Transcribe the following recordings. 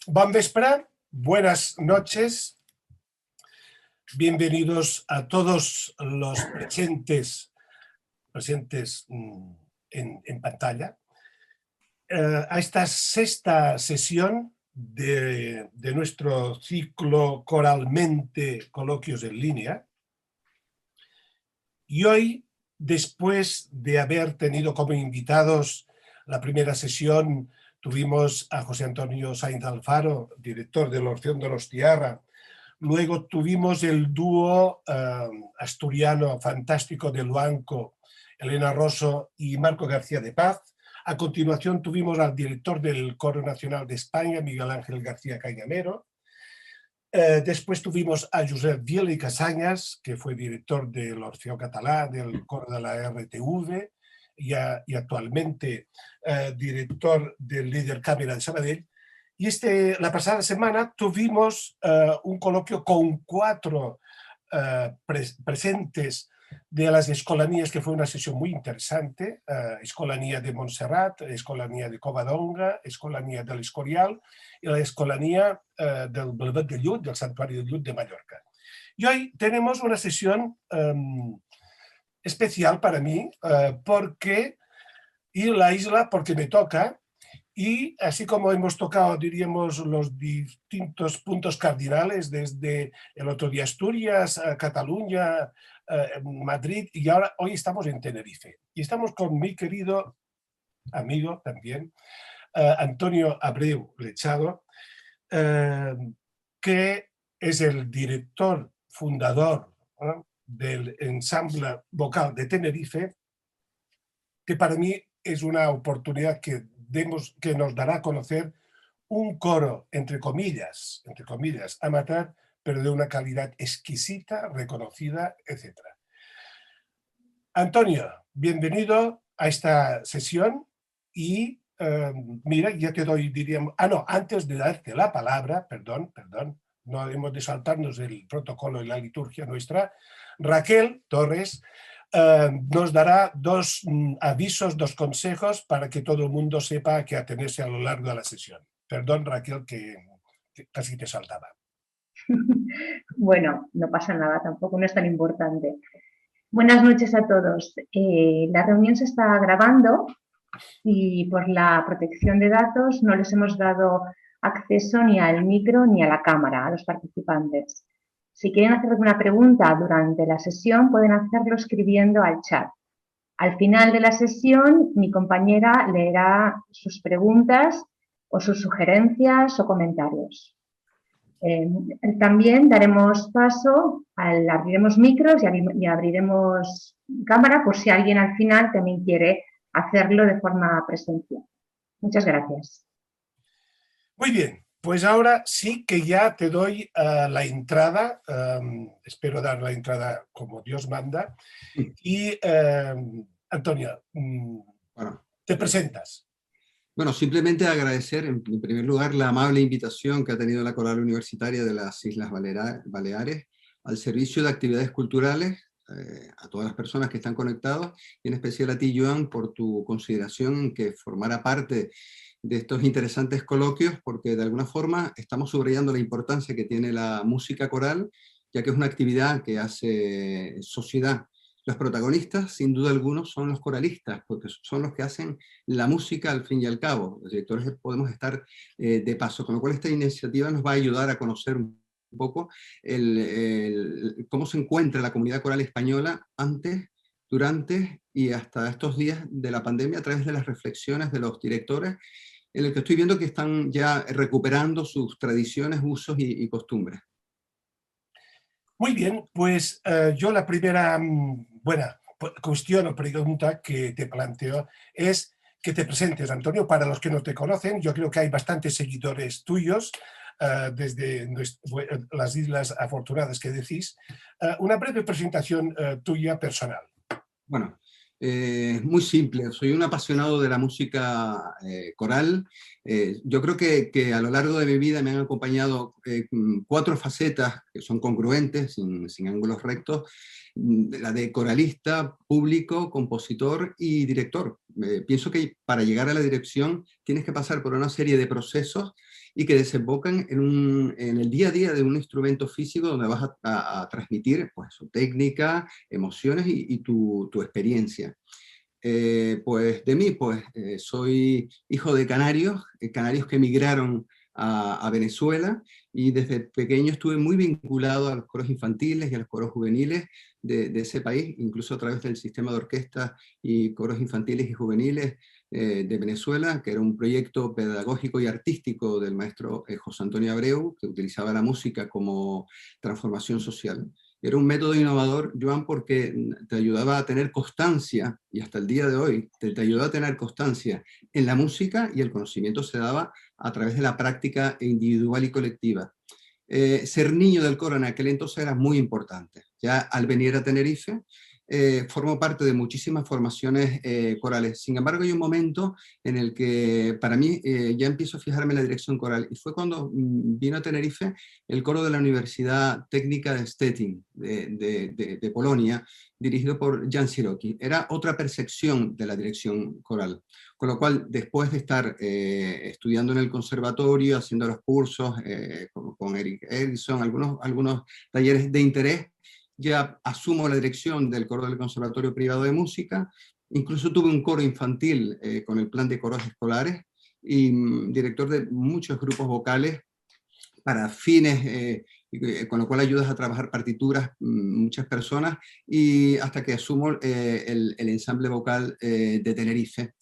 Bon vespre, buenas noches, bienvenidos a todos los presentes en pantalla a esta sexta sesión de nuestro ciclo Coralmente Coloquios en Línea. Y hoy, después de haber tenido como invitados la primera sesión, tuvimos a José Antonio Sainz Alfaro, director de la Orfeón Donostiarra. Luego tuvimos el dúo asturiano fantástico de Luanco, Elena Rosso y Marco García de Paz. A continuación tuvimos al director del Coro Nacional de España, Miguel Ángel García Cañamero. Después tuvimos a Josep Viela y Casañas, que fue director del Orfeó Català, del coro de la RTV, y actualmente director del Líder Cámara de Sabadell. Y la pasada semana tuvimos un coloquio con 4 presentes de las escolanías, que fue una sesión muy interesante. Escolanía de Montserrat, Escolanía de Covadonga, Escolanía del Escorial y la Escolanía del Brevet de Llull, del Santuario de Llull de Mallorca. Y hoy tenemos una sesión especial para mí, porque ir a la isla porque me toca, y así como hemos tocado, diríamos, los distintos puntos cardinales desde el otro día Asturias, Cataluña, Madrid, y ahora hoy estamos en Tenerife. Y estamos con mi querido amigo también, Antonio Abreu Lechado, que es el director fundador del ensamble vocal de Tenerife, que para mí es una oportunidad que nos dará a conocer un coro, entre comillas, amateur, pero de una calidad exquisita, reconocida, etc. Antonio, bienvenido a esta sesión y mira, ya te doy, diríamos... antes de darte la palabra, perdón, no hemos de saltarnos el protocolo y la liturgia nuestra, Raquel Torres nos dará 2 avisos, 2 consejos para que todo el mundo sepa a qué atenerse a lo largo de la sesión. Perdón, Raquel, que casi te saltaba. Bueno, no pasa nada, tampoco no es tan importante. Buenas noches a todos. La reunión se está grabando y por la protección de datos no les hemos dado acceso ni al micro ni a la cámara a los participantes. Si quieren hacer alguna pregunta durante la sesión, pueden hacerlo escribiendo al chat. Al final de la sesión, mi compañera leerá sus preguntas o sus sugerencias o comentarios. También daremos paso, abriremos micros y abriremos cámara por si alguien al final también quiere hacerlo de forma presencial. Muchas gracias. Muy bien. Pues ahora sí que ya te doy la entrada, espero dar la entrada como Dios manda, y Antonio, te presentas. Bueno, simplemente agradecer en primer lugar la amable invitación que ha tenido la Coral Universitaria de las Islas Baleares al servicio de actividades culturales, a todas las personas que están conectadas, y en especial a ti, Joan, por tu consideración en que formara parte de estos interesantes coloquios, porque de alguna forma estamos subrayando la importancia que tiene la música coral, ya que es una actividad que hace sociedad. Los protagonistas, sin duda alguna, son los coralistas, porque son los que hacen la música al fin y al cabo. Los directores podemos estar de paso, con lo cual esta iniciativa nos va a ayudar a conocer un poco cómo se encuentra la comunidad coral española antes, durante y hasta estos días de la pandemia, a través de las reflexiones de los directores, en el que estoy viendo que están ya recuperando sus tradiciones, usos y costumbres. Muy bien, pues yo la primera cuestión o pregunta que te planteo es que te presentes, Antonio, para los que no te conocen. Yo creo que hay bastantes seguidores tuyos desde las Islas Afortunadas que decís. Una breve presentación tuya personal. Bueno, muy simple. Soy un apasionado de la música coral. Yo creo que a lo largo de mi vida me han acompañado 4 facetas que son congruentes, sin ángulos rectos. La de coralista, público, compositor y director. pienso que para llegar a la dirección tienes que pasar por una serie de procesos y que desembocan en el día a día de un instrumento físico donde vas a transmitir pues, su técnica, emociones y tu experiencia. Pues de mí, pues soy hijo de canarios, canarios que emigraron a Venezuela, y desde pequeño estuve muy vinculado a los coros infantiles y a los coros juveniles de ese país, incluso a través del sistema de orquestas y coros infantiles y juveniles de Venezuela, que era un proyecto pedagógico y artístico del maestro José Antonio Abreu, que utilizaba la música como transformación social. Era un método innovador, Joan, porque te ayudaba a tener constancia, y hasta el día de hoy te ayuda a tener constancia en la música, y el conocimiento se daba a través de la práctica individual y colectiva. Ser niño del coro en aquel entonces era muy importante. Ya al venir a Tenerife, formo parte de muchísimas formaciones corales. Sin embargo, hay un momento en el que para mí ya empiezo a fijarme en la dirección coral, y fue cuando vino a Tenerife el coro de la Universidad Técnica de Stettin, de Polonia, dirigido por Jan Siroki. Era otra percepción de la dirección coral. Con lo cual, después de estar estudiando en el conservatorio, haciendo los cursos con Eric Erickson, algunos talleres de interés, ya asumo la dirección del coro del Conservatorio Privado de Música. Incluso tuve un coro infantil con el plan de coros escolares, y director de muchos grupos vocales para fines, con lo cual ayudas a trabajar partituras muchas personas, y hasta que asumo el ensamble vocal de Tenerife.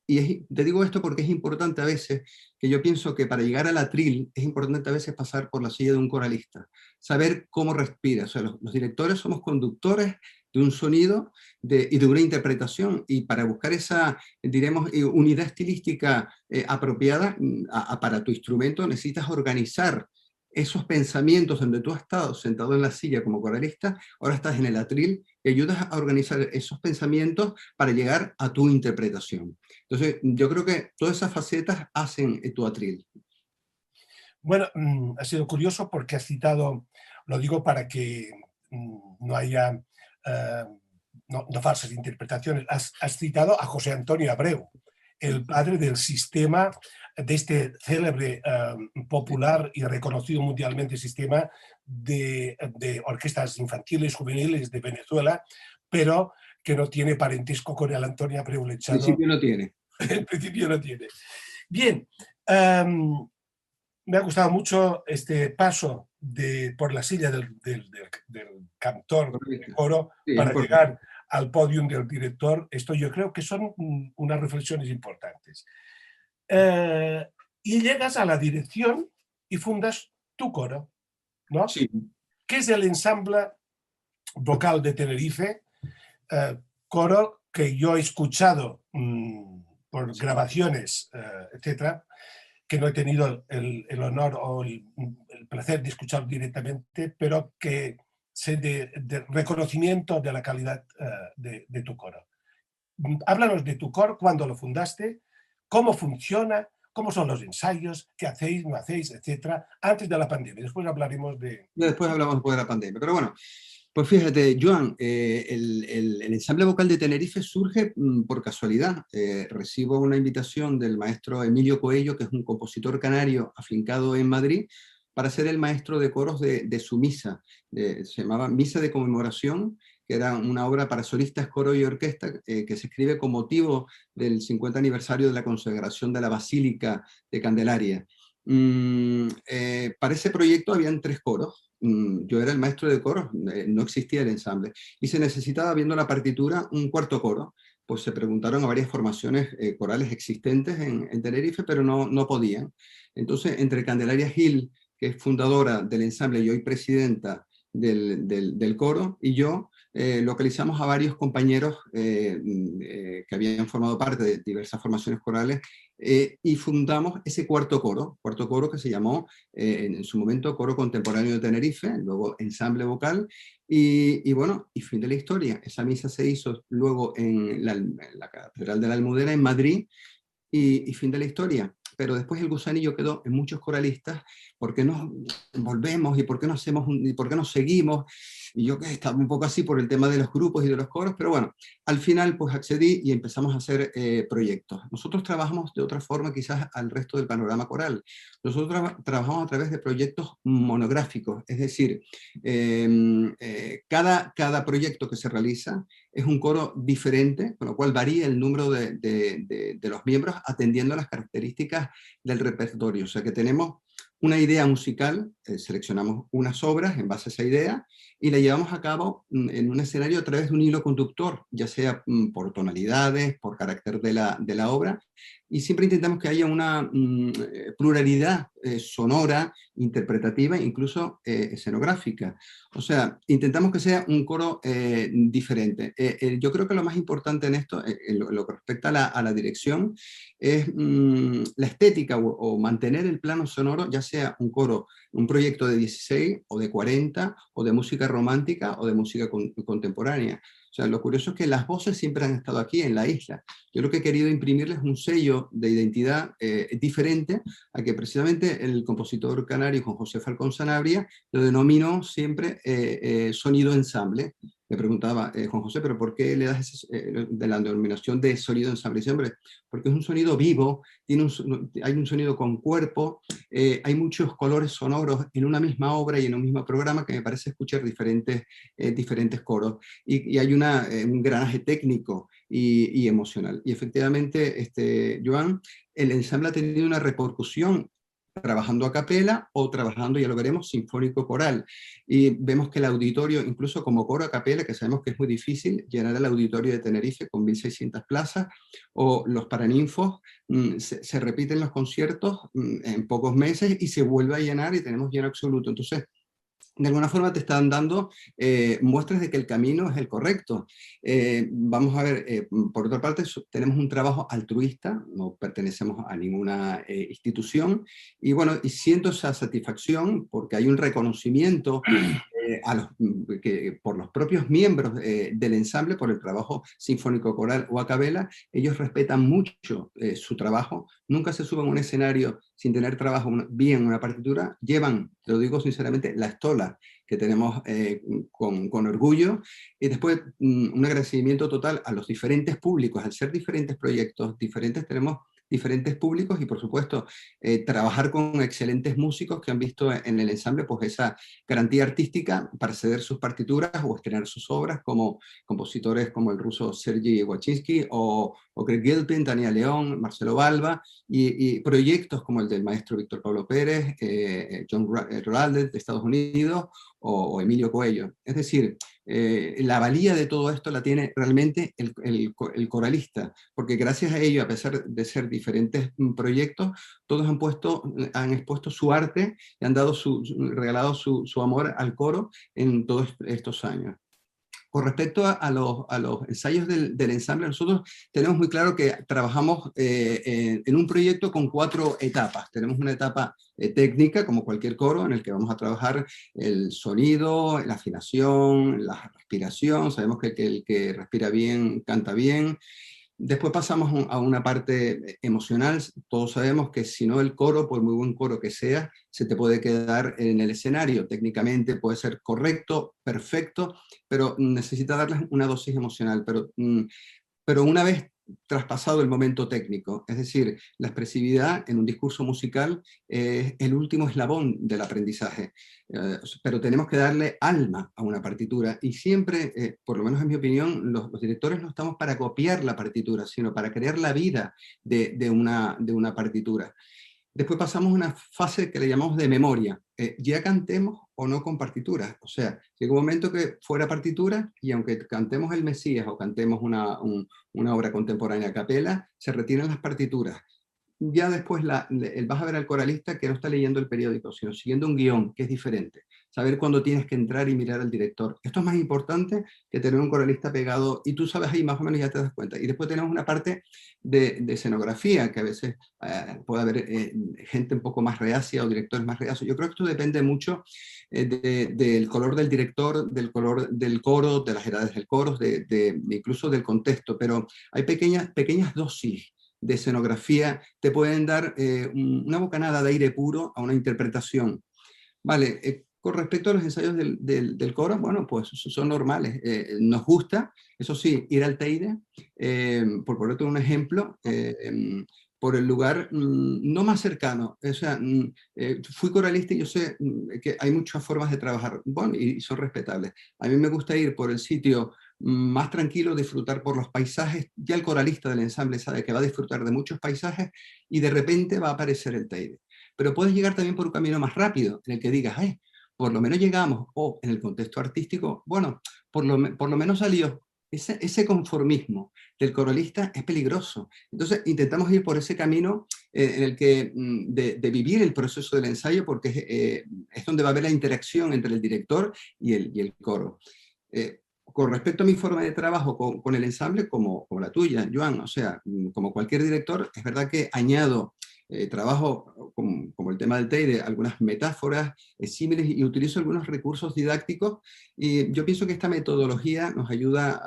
Y te digo esto porque es importante a veces, que yo pienso que para llegar al atril es importante a veces pasar por la silla de un coralista, saber cómo respira. O sea, los directores somos conductores de un sonido y de una interpretación, y para buscar esa, diremos, unidad estilística apropiada para tu instrumento necesitas organizar esos pensamientos donde tú has estado sentado en la silla como coralista, ahora estás en el atril y ayudas a organizar esos pensamientos para llegar a tu interpretación. Entonces, yo creo que todas esas facetas hacen tu atril. Bueno, ha sido curioso porque has citado, lo digo para que no haya no falsas interpretaciones, has citado a José Antonio Abreu, el padre del sistema, de este célebre, popular y reconocido mundialmente sistema de orquestas infantiles, juveniles de Venezuela, pero que no tiene parentesco con el Antonio Abreu En Lechado. principio no tiene. En principio no tiene. Bien, me ha gustado mucho este paso por la silla del cantor de coro Sí, para llegar al podium del director. Esto yo creo que son unas reflexiones importantes. Y llegas a la dirección y fundas tu coro, ¿no? Sí. Que es el ensamble vocal de Tenerife, coro que yo he escuchado por grabaciones, etcétera, que no he tenido el honor o el placer de escuchar directamente, pero que sé de reconocimiento de la calidad de tu coro. Háblanos de tu coro, cuándo lo fundaste, cómo funciona, cómo son los ensayos, qué hacéis, no hacéis, etcétera, antes de la pandemia. Después hablaremos de... Después hablamos de la pandemia. Pero bueno, pues fíjate, Joan, el ensamble vocal de Tenerife surge por casualidad. Recibo una invitación del maestro Emilio Coello, que es un compositor canario afincado en Madrid, para ser el maestro de coros de su misa. Se llamaba Misa de Conmemoración, que era una obra para solistas, coro y orquesta, que se escribe con motivo del 50 aniversario de la consagración de la Basílica de Candelaria. Para ese proyecto habían 3 coros. Yo era el maestro de coros, no existía el ensamble, y se necesitaba, viendo la partitura, un 4º coro. Pues se preguntaron a varias formaciones corales existentes en Tenerife, pero no podían. Entonces, entre Candelaria Gil, que es fundadora del ensamble y hoy presidenta del coro, y yo, localizamos a varios compañeros que habían formado parte de diversas formaciones corales, y fundamos ese 4º coro que se llamó en su momento Coro Contemporáneo de Tenerife, luego Ensamble Vocal, y bueno, y fin de la historia. Esa misa se hizo luego en la Catedral de la Almudena en Madrid, y fin de la historia. Pero después el gusanillo quedó en muchos coralistas ¿por qué no volvemos? ¿Y por qué no hacemos y por qué no seguimos? Y yo que estaba un poco así por el tema de los grupos y de los coros, pero bueno, al final pues accedí y empezamos a hacer proyectos. Nosotros trabajamos de otra forma quizás al resto del panorama coral. Nosotros trabajamos a través de proyectos monográficos, es decir, cada proyecto que se realiza es un coro diferente, con lo cual varía el número de los miembros atendiendo a las características del repertorio. O sea que tenemos una idea musical, seleccionamos unas obras en base a esa idea y la llevamos a cabo en un escenario a través de un hilo conductor, ya sea por tonalidades, por carácter de la obra, y siempre intentamos que haya una pluralidad sonora, interpretativa, incluso escenográfica. O sea, intentamos que sea un coro diferente. Yo creo que lo más importante en esto, en lo que respecta a la dirección, es la estética o mantener el plano sonoro, ya sea un coro, un proyecto de 16 o de 40 o de música romántica o de música contemporánea. O sea, lo curioso es que las voces siempre han estado aquí en la isla. Yo lo que he querido imprimirles un sello de identidad diferente a que precisamente el compositor canario Juan José Falcón Sanabria lo denominó siempre sonido ensamble. Me preguntaba Juan José, ¿pero por qué le das de la denominación de sonido ensamble? Siempre, porque es un sonido vivo, hay un sonido con cuerpo, hay muchos colores sonoros en una misma obra y en un mismo programa que me parece escuchar diferentes coros. Y hay un granaje técnico y emocional. Y efectivamente, Joan, el ensamble ha tenido una repercusión trabajando a capela o trabajando, ya lo veremos, sinfónico coral. Y vemos que el auditorio, incluso como coro a capela, que sabemos que es muy difícil llenar el auditorio de Tenerife con 1.600 plazas, o los paraninfos, se repiten los conciertos en pocos meses y se vuelve a llenar y tenemos lleno absoluto. Entonces, de alguna forma te están dando muestras de que el camino es el correcto. Vamos a ver, por otra parte, tenemos un trabajo altruista, no pertenecemos a ninguna institución, y bueno, y siento esa satisfacción porque hay un reconocimiento por los propios miembros del ensamble, por el trabajo sinfónico coral o a capela. Ellos respetan mucho su trabajo, nunca se suben a un escenario sin tener trabajo bien una partitura, llevan, te lo digo sinceramente, la estola que tenemos con orgullo, y después un agradecimiento total a los diferentes públicos. Al ser diferentes proyectos diferentes, tenemos diferentes públicos y por supuesto trabajar con excelentes músicos que han visto en el ensamble pues esa garantía artística para ceder sus partituras o estrenar sus obras, como compositores como el ruso Sergei Wachinsky o Greg Gilpin, Tania León, Marcelo Balba, y proyectos como el del maestro Víctor Pablo Pérez, John Raldet de Estados Unidos o Emilio Coello. Es decir, la valía de todo esto la tiene realmente el coralista, porque gracias a ello, a pesar de ser diferentes proyectos, todos han expuesto su arte y han regalado su amor al coro en todos estos años. Con respecto a los ensayos del ensamble, nosotros tenemos muy claro que trabajamos en un proyecto con 4 etapas. Tenemos una etapa técnica, como cualquier coro, en el que vamos a trabajar el sonido, la afinación, la respiración. Sabemos que el que respira bien, canta bien. Después pasamos a una parte emocional. Todos sabemos que si no el coro, por muy buen coro que sea, se te puede quedar en el escenario. Técnicamente puede ser correcto, perfecto, pero necesita darles una dosis emocional. Pero una vez traspasado el momento técnico, es decir, la expresividad en un discurso musical es el último eslabón del aprendizaje, pero tenemos que darle alma a una partitura y siempre, por lo menos en mi opinión, los directores no estamos para copiar la partitura, sino para crear la vida de una partitura. Después pasamos a una fase que le llamamos de memoria. Ya cantemos o no con partituras. O sea, llega un momento que fuera partitura y aunque cantemos el Mesías o cantemos una obra contemporánea a capela, se retiran las partituras. Ya después vas a ver al coralista que no está leyendo el periódico, sino siguiendo un guión, que es diferente. Saber cuándo tienes que entrar y mirar al director. Esto es más importante que tener un coralista pegado, y tú sabes ahí más o menos, ya te das cuenta. Y después tenemos una parte de escenografía, que a veces puede haber gente un poco más reacia o directores más reacios. Yo creo que esto depende mucho del color del director, del color del coro, de las edades del coro, incluso del contexto, pero hay pequeñas dosis de escenografía, te pueden dar una bocanada de aire puro a una interpretación. Vale, con respecto a los ensayos del coro, bueno, pues son normales. Nos gusta, eso sí, ir al Teide, por ponerte un ejemplo, por el lugar no más cercano. O sea, fui coralista y yo sé que hay muchas formas de trabajar, bueno, y son respetables. A mí me gusta ir por el sitio más tranquilo, disfrutar por los paisajes. Ya el coralista del ensamble sabe que va a disfrutar de muchos paisajes y de repente va a aparecer el Teide. Pero puedes llegar también por un camino más rápido, en el que digas, ay, por lo menos llegamos, o en el contexto artístico, bueno, por lo menos salió. Ese conformismo del coralista es peligroso. Entonces intentamos ir por ese camino en el que de vivir el proceso del ensayo, porque es donde va a haber la interacción entre el director y el coro. Con respecto a mi forma de trabajo con el ensamble, como la tuya, Joan, o sea, como cualquier director, es verdad que añado trabajo como el tema del Teide, algunas metáforas símiles y utilizo algunos recursos didácticos, y yo pienso que esta metodología nos ayuda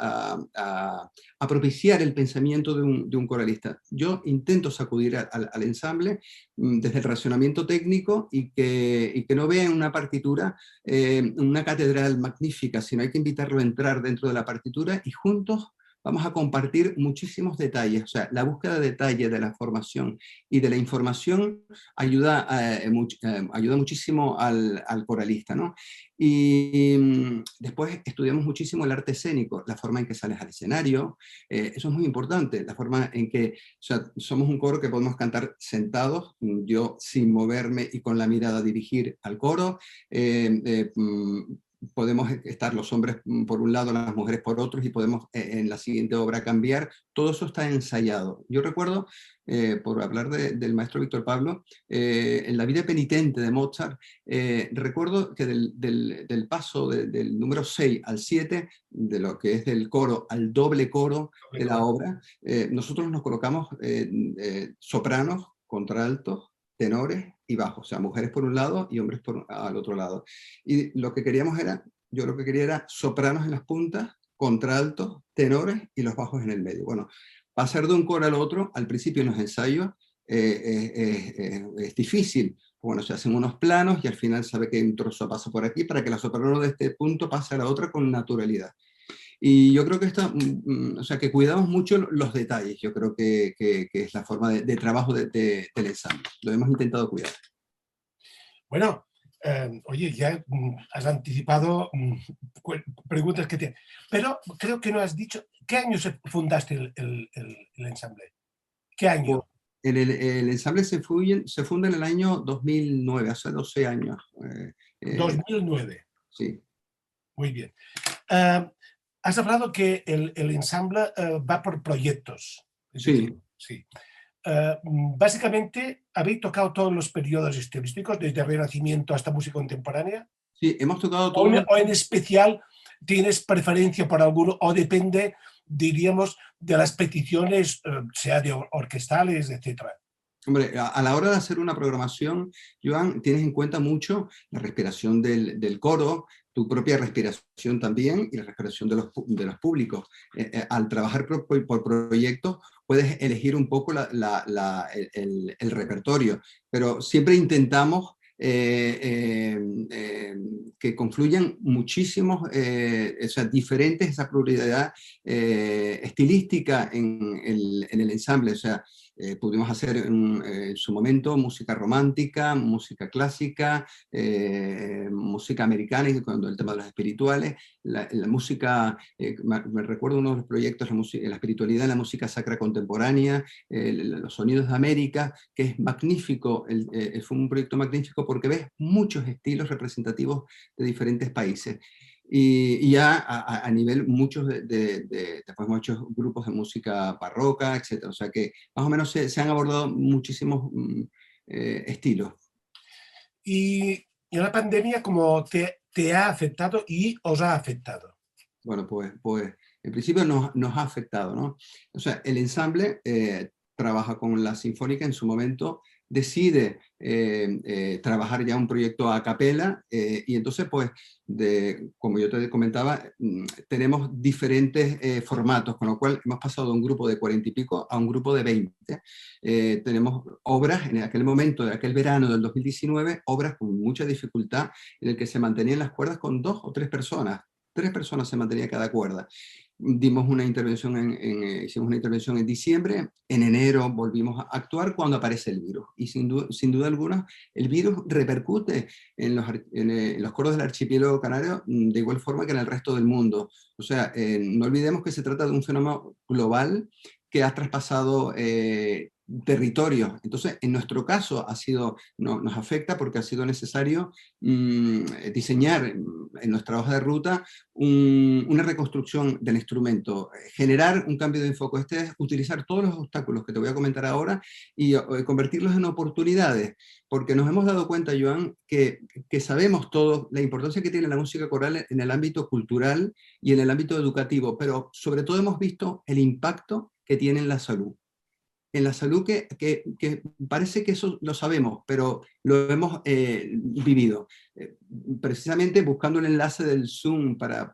a propiciar el pensamiento de un coralista. Yo intento sacudir al ensamble desde el racionamiento técnico y que no vea en una partitura una catedral magnífica, sino hay que invitarlo a entrar dentro de la partitura y juntos vamos a compartir muchísimos detalles. O sea, la búsqueda de detalle de la formación y de la información ayuda muchísimo al coralista, ¿no? Y después estudiamos muchísimo el arte escénico, la forma en que sales al escenario, eso es muy importante, la forma en que, o sea, somos un coro que podemos cantar sentados, yo sin moverme y con la mirada dirigir al coro, podemos estar los hombres por un lado, las mujeres por otros, y podemos en la siguiente obra cambiar. Todo eso está ensayado. Yo recuerdo, por hablar del maestro Víctor Pablo, en la vida penitente de Mozart, recuerdo que del paso del número 6 al 7, de lo que es del coro al doble coro de la obra, nosotros nos colocamos sopranos, contraltos, tenores y bajos, o sea, mujeres por un lado y hombres al otro lado. Y lo que queríamos era, yo lo que quería era sopranos en las puntas, contraltos, tenores y los bajos en el medio. Bueno, pasar de un coro al otro, al principio en los ensayos, es difícil. Bueno, se hacen unos planos y al final sabe que un trozo pasa por aquí para que la soprano de este punto pase a la otra con naturalidad. Y yo creo que o sea, que cuidamos mucho los detalles. Yo creo que es la forma de trabajo del ensamble. Lo hemos intentado cuidar. Bueno, oye, ya has anticipado preguntas que tienes, pero creo que no has dicho, ¿qué año fundaste el ensamble? ¿Qué año? El ensamble se funda en el año 2009, hace 12 años. 2009. Sí. Muy bien. Has hablado que el ensamble va por proyectos. Sí. Sí. Básicamente, ¿habéis tocado todos los periodos estilísticos, desde el Renacimiento hasta música contemporánea? Sí, hemos tocado todos. ¿O en especial tienes preferencia por alguno, o depende, diríamos, de las peticiones, sea de orquestales, etcétera? Hombre, a la hora de hacer una programación, Joan, tienes en cuenta mucho la respiración del coro, tu propia respiración también y la respiración de los públicos. Al trabajar por proyectos, puedes elegir un poco el repertorio, pero siempre intentamos que confluyan muchísimos, o sea, diferentes, esa pluralidad estilística en el ensamble. O sea, pudimos hacer en su momento música romántica, música clásica, música americana, y cuando el tema de los espirituales, la música, me recuerdo uno de los proyectos, la espiritualidad en la música sacra contemporánea, los sonidos de América, que es magnífico, fue un proyecto magnífico porque ves muchos estilos representativos de diferentes países. Y ya a nivel después muchos grupos de música barroca, etc. O sea que más o menos se han abordado muchísimos estilos. Y la pandemia, ¿cómo te ha afectado y os ha afectado? Bueno, pues en principio nos ha afectado, ¿no? O sea, el ensamble trabaja con la Sinfónica en su momento, decide trabajar ya un proyecto a capela, y entonces pues, como yo te comentaba, tenemos diferentes formatos, con lo cual hemos pasado de un grupo de 40 y pico a un grupo de 20. Tenemos obras, en aquel momento, de aquel verano del 2019, obras con mucha dificultad, en el que se mantenían las cuerdas con 2 o 3 personas. 3 personas se mantenía cada cuerda. Dimos una intervención hicimos una intervención en diciembre, en enero volvimos a actuar cuando aparece el virus. Y sin duda alguna, el virus repercute en los coros del archipiélago canario de igual forma que en el resto del mundo. O sea, no olvidemos que se trata de un fenómeno global que ha traspasado territorios. Entonces, en nuestro caso nos afecta porque ha sido necesario diseñar en nuestra hoja de ruta una reconstrucción del instrumento, generar un cambio de enfoque. Este es utilizar todos los obstáculos que te voy a comentar ahora y convertirlos en oportunidades, porque nos hemos dado cuenta, Joan, que sabemos todos la importancia que tiene la música coral en el ámbito cultural y en el ámbito educativo, pero sobre todo hemos visto el impacto que tiene en la salud. En la salud que parece que eso lo sabemos, pero lo hemos vivido. Precisamente buscando el enlace del Zoom para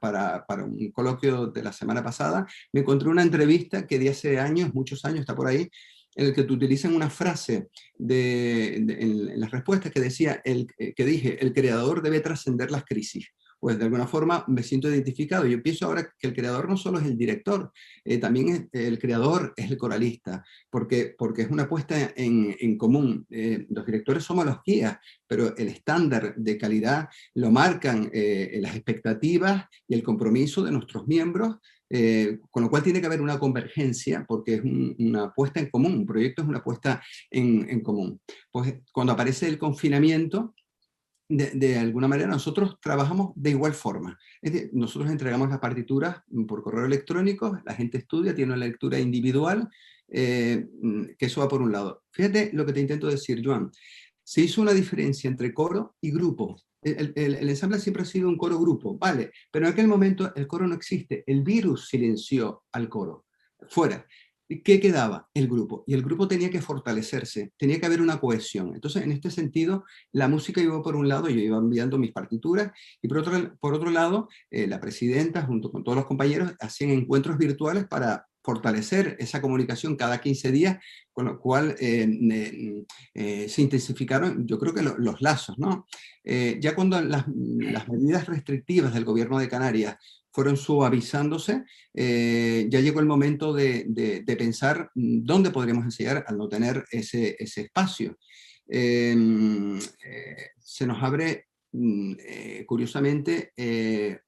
un coloquio de la semana pasada, me encontré una entrevista que de hace años, muchos años, está por ahí, en el que te utilizan una frase en las respuestas que decía, que dije, el creador debe trascender las crisis. Pues de alguna forma me siento identificado. Yo pienso ahora que el creador no solo es el director, también el creador es el coralista, porque es una apuesta en común. Los directores somos los guías, pero el estándar de calidad lo marcan las expectativas y el compromiso de nuestros miembros, con lo cual tiene que haber una convergencia, porque es una apuesta en común, un proyecto es una apuesta en común. Pues cuando aparece el confinamiento, de alguna manera nosotros trabajamos de igual forma. Es decir, nosotros entregamos las partituras por correo electrónico, la gente estudia, tiene una lectura individual, que eso va por un lado. Fíjate lo que te intento decir, Joan. Se hizo una diferencia entre coro y grupo. El ensamble siempre ha sido un coro-grupo, vale, pero en aquel momento el coro no existe. El virus silenció al coro. Fuera. ¿Qué quedaba? El grupo. Y el grupo tenía que fortalecerse, tenía que haber una cohesión. Entonces, en este sentido, la música iba por un lado, yo iba enviando mis partituras, y por otro lado, la presidenta, junto con todos los compañeros, hacían encuentros virtuales para fortalecer esa comunicación cada 15 días, con lo cual se intensificaron, yo creo que los lazos, ¿no? Ya cuando las medidas restrictivas del gobierno de Canarias fueron suavizándose, ya llegó el momento de pensar dónde podríamos ensayar al no tener ese espacio. Se nos abre, curiosamente,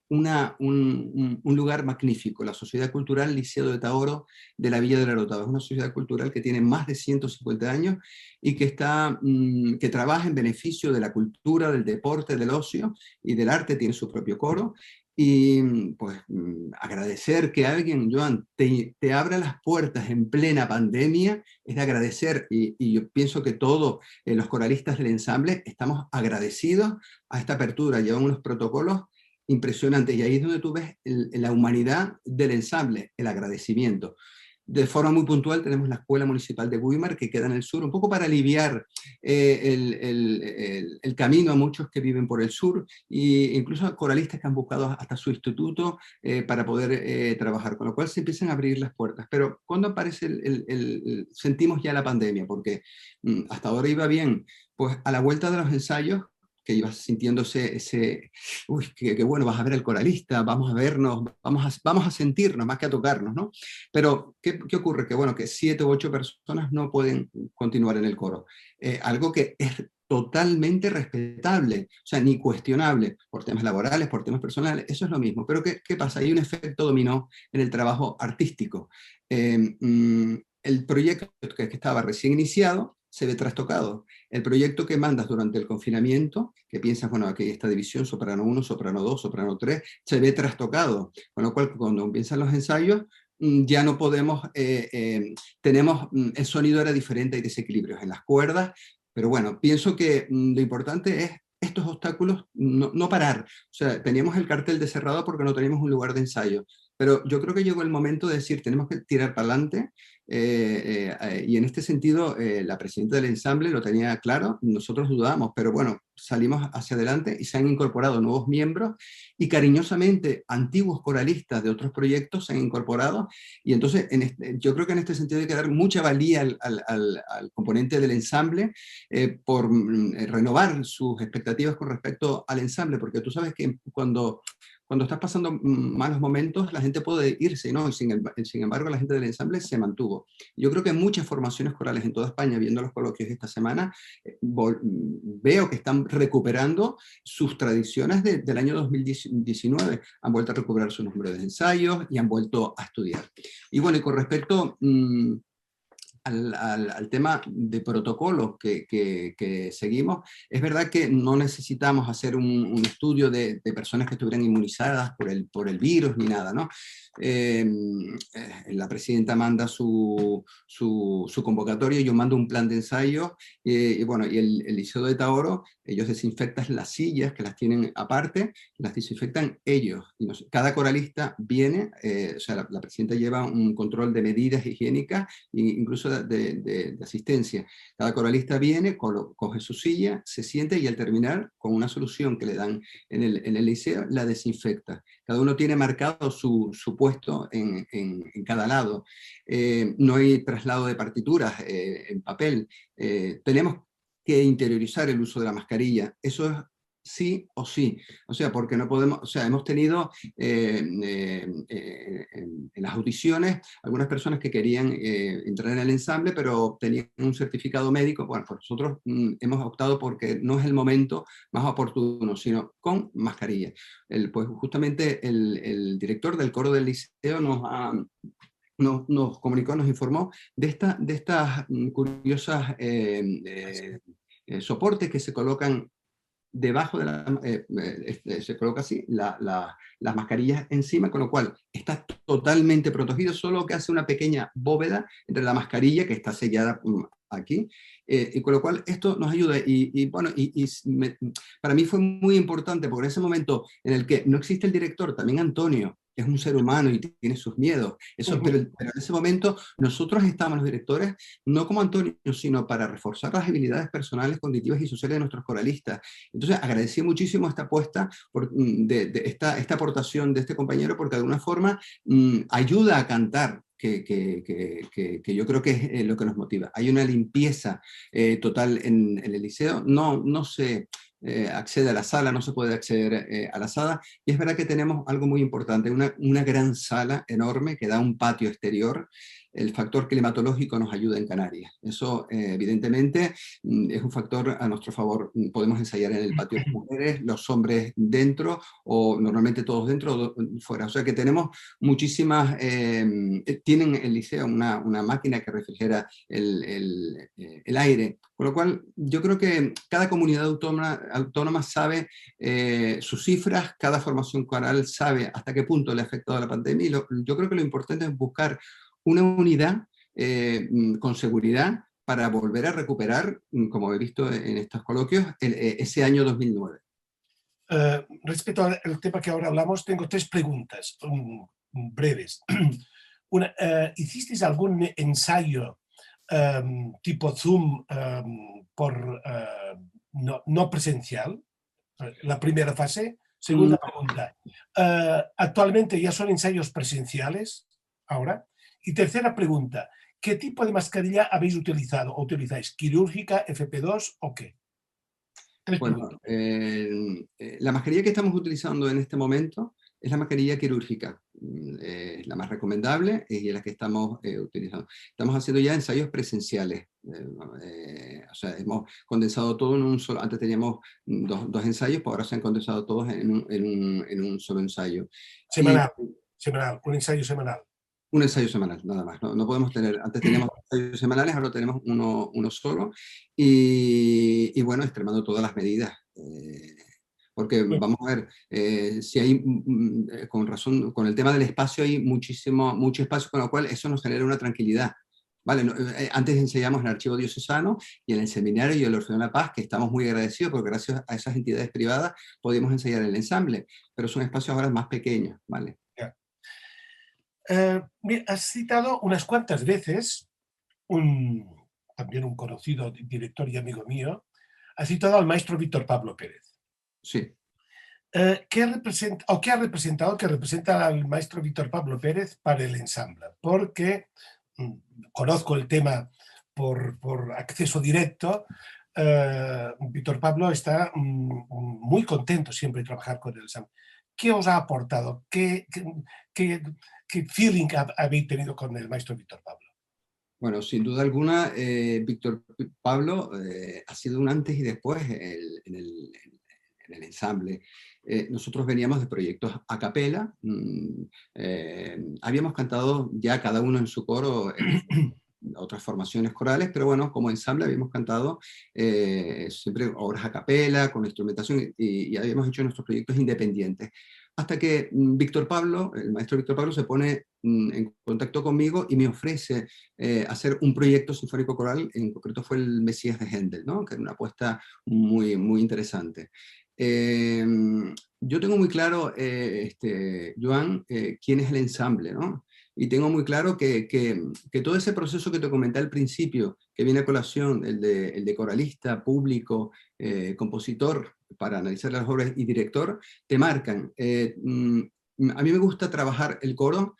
un lugar magnífico, la Sociedad Cultural Liceo de Taoro de la Villa de la Orotava. Es una sociedad cultural que tiene más de 150 años y que trabaja en beneficio de la cultura, del deporte, del ocio y del arte, tiene su propio coro. Y pues agradecer que alguien, Joan, te abra las puertas en plena pandemia es de agradecer, y yo pienso que todos los coralistas del ensamble estamos agradecidos a esta apertura. Llevan unos protocolos impresionantes, y ahí es donde tú ves la humanidad del ensamble, el agradecimiento. De forma muy puntual tenemos la Escuela Municipal de Güímar, que queda en el sur, un poco para aliviar el camino a muchos que viven por el sur, e incluso a coralistas que han buscado hasta su instituto para poder trabajar, con lo cual se empiezan a abrir las puertas. Pero cuando aparece sentimos ya la pandemia, porque hasta ahora iba bien, pues a la vuelta de los ensayos, que ibas sintiéndose uy, qué bueno, vas a ver al coralista, vamos a vernos, vamos a sentirnos más que a tocarnos, ¿no? Pero, ¿qué ocurre? Que bueno, que 7 u 8 personas no pueden continuar en el coro. Algo que es totalmente respetable, o sea, ni cuestionable, por temas laborales, por temas personales, eso es lo mismo. Pero ¿qué pasa? Hay un efecto dominó en el trabajo artístico. El proyecto que estaba recién iniciado se ve trastocado. El proyecto que mandas durante el confinamiento, que piensas, bueno, aquí esta división, soprano 1, soprano 2, soprano 3, se ve trastocado. Con lo cual, cuando empiezan los ensayos, ya no podemos, el sonido era diferente, hay desequilibrios en las cuerdas, pero bueno, pienso que lo importante es estos obstáculos, no parar. O sea, teníamos el cartel de cerrado porque no teníamos un lugar de ensayo. pero yo creo que llegó el momento de decir, tenemos que tirar para adelante, y en este sentido la presidenta del ensamble lo tenía claro, nosotros dudamos, pero bueno, salimos hacia adelante y se han incorporado nuevos miembros y cariñosamente antiguos coralistas de otros proyectos se han incorporado, y entonces yo creo que en este sentido hay que dar mucha valía al componente del ensamble por renovar sus expectativas con respecto al ensamble, porque tú sabes que cuando estás pasando malos momentos, la gente puede irse, ¿no? Y sin embargo, la gente del ensamble se mantuvo. Yo creo que muchas formaciones corales en toda España, viendo los coloquios esta semana, veo que están recuperando sus tradiciones del año 2019. Han vuelto a recuperar su número de ensayos y han vuelto a estudiar. Y bueno, y con respecto al tema de protocolos que seguimos, es verdad que no necesitamos hacer un estudio de personas que estuvieran inmunizadas por el virus ni nada, ¿no? La presidenta manda su convocatoria, yo mando un plan de ensayo, y bueno, y el Liceo de Tahoro, ellos desinfectan las sillas, que las tienen aparte, las desinfectan ellos, y cada coralista viene, o sea, la presidenta lleva un control de medidas higiénicas, e incluso de asistencia. Cada coralista viene, coge su silla, se siente y al terminar, con una solución que le dan en el liceo, la desinfecta. Cada uno tiene marcado su puesto en cada lado. No hay traslado de partituras en papel. Tenemos que interiorizar el uso de la mascarilla. Eso es sí o sí. O sea, porque no podemos, o sea, hemos tenido en las audiciones algunas personas que querían entrar en el ensamble, pero tenían un certificado médico. Bueno, pues nosotros hemos optado porque no es el momento más oportuno, sino con mascarilla. Pues justamente el director del coro del liceo nos comunicó, nos informó de estas curiosas soportes que se colocan debajo de se coloca así, las mascarillas encima, con lo cual está totalmente protegido, solo que hace una pequeña bóveda entre la mascarilla que está sellada aquí, y con lo cual esto nos ayuda, bueno, para mí fue muy importante, porque en ese momento en el que no existe el director, también Antonio es un ser humano y tiene sus miedos, pero en ese momento nosotros estamos los directores, no como Antonio, sino para reforzar las habilidades personales, cognitivas y sociales de nuestros coralistas. Entonces agradecí muchísimo esta apuesta, de esta aportación de este compañero, porque de alguna forma ayuda a cantar, que yo creo que es lo que nos motiva. Hay una limpieza total en el liceo, no se accede a la sala, no se puede acceder a la sala, y es verdad que tenemos algo muy importante, una gran sala enorme que da un patio exterior. El factor climatológico nos ayuda en Canarias. Eso, evidentemente, es un factor a nuestro favor. Podemos ensayar en el patio de mujeres, los hombres dentro, o normalmente todos dentro o fuera. O sea que tenemos muchísimas... tienen el liceo una máquina que refrigera el aire. Con lo cual, yo creo que cada comunidad autónoma sabe sus cifras, cada formación coral sabe hasta qué punto le ha afectado la pandemia, y yo creo que lo importante es buscar una unidad con seguridad para volver a recuperar, como he visto en estos coloquios, ese año 2009. Respecto al tema que ahora hablamos, tengo tres preguntas breves. ¿Hicisteis algún ensayo tipo Zoom no presencial? La primera fase. Segunda pregunta. ¿Actualmente ya son ensayos presenciales ahora? Y tercera pregunta, ¿qué tipo de mascarilla habéis utilizado o utilizáis? ¿Quirúrgica, FP2 o qué? Bueno, la mascarilla que estamos utilizando en este momento es la mascarilla quirúrgica, es la más recomendable y es la que estamos utilizando. Estamos haciendo ya ensayos presenciales, o sea, hemos condensado todo en un solo, antes teníamos dos ensayos, pues ahora se han condensado todos en un solo ensayo. Semanal, un ensayo semanal. Un ensayo semanal, nada más. No podemos tener, antes teníamos ensayos semanales, ahora tenemos uno solo, y bueno, extremando todas las medidas. Porque vamos a ver, si hay, con razón, con el tema del espacio hay mucho espacio, con lo cual eso nos genera una tranquilidad. Vale, antes ensayamos en el Archivo Diocesano y en el Seminario y el Orfeón de la Paz, que estamos muy agradecidos porque gracias a esas entidades privadas podíamos ensayar el ensamble, pero son espacios ahora más pequeños, ¿vale? Has citado unas cuantas veces, también un conocido director y amigo mío, ha citado al maestro Víctor Pablo Pérez. Sí. ¿Qué ha representado, que representa al maestro Víctor Pablo Pérez para el ensamble? Porque conozco el tema por acceso directo. Víctor Pablo está muy contento siempre de trabajar con el ensamble. ¿Qué os ha aportado? ¿Qué feeling habéis tenido con el maestro Víctor Pablo? Bueno, sin duda alguna, Víctor Pablo ha sido un antes y después en el ensamble. Nosotros veníamos de proyectos a capela, habíamos cantado ya cada uno en su coro otras formaciones corales, pero bueno, como ensamble habíamos cantado siempre obras a capela, con instrumentación, y habíamos hecho nuestros proyectos independientes. Hasta que Víctor Pablo, el maestro Víctor Pablo, se pone en contacto conmigo y me ofrece hacer un proyecto sinfónico coral, en concreto fue el Mesías de Händel, ¿no? Que era una apuesta muy, muy interesante. Yo tengo muy claro, Joan, quién es el ensamble, ¿no? Y tengo muy claro que todo ese proceso que te comenté al principio, que viene a colación, el de coralista, público, compositor, para analizar las obras, y director, te marcan. A mí me gusta trabajar el coro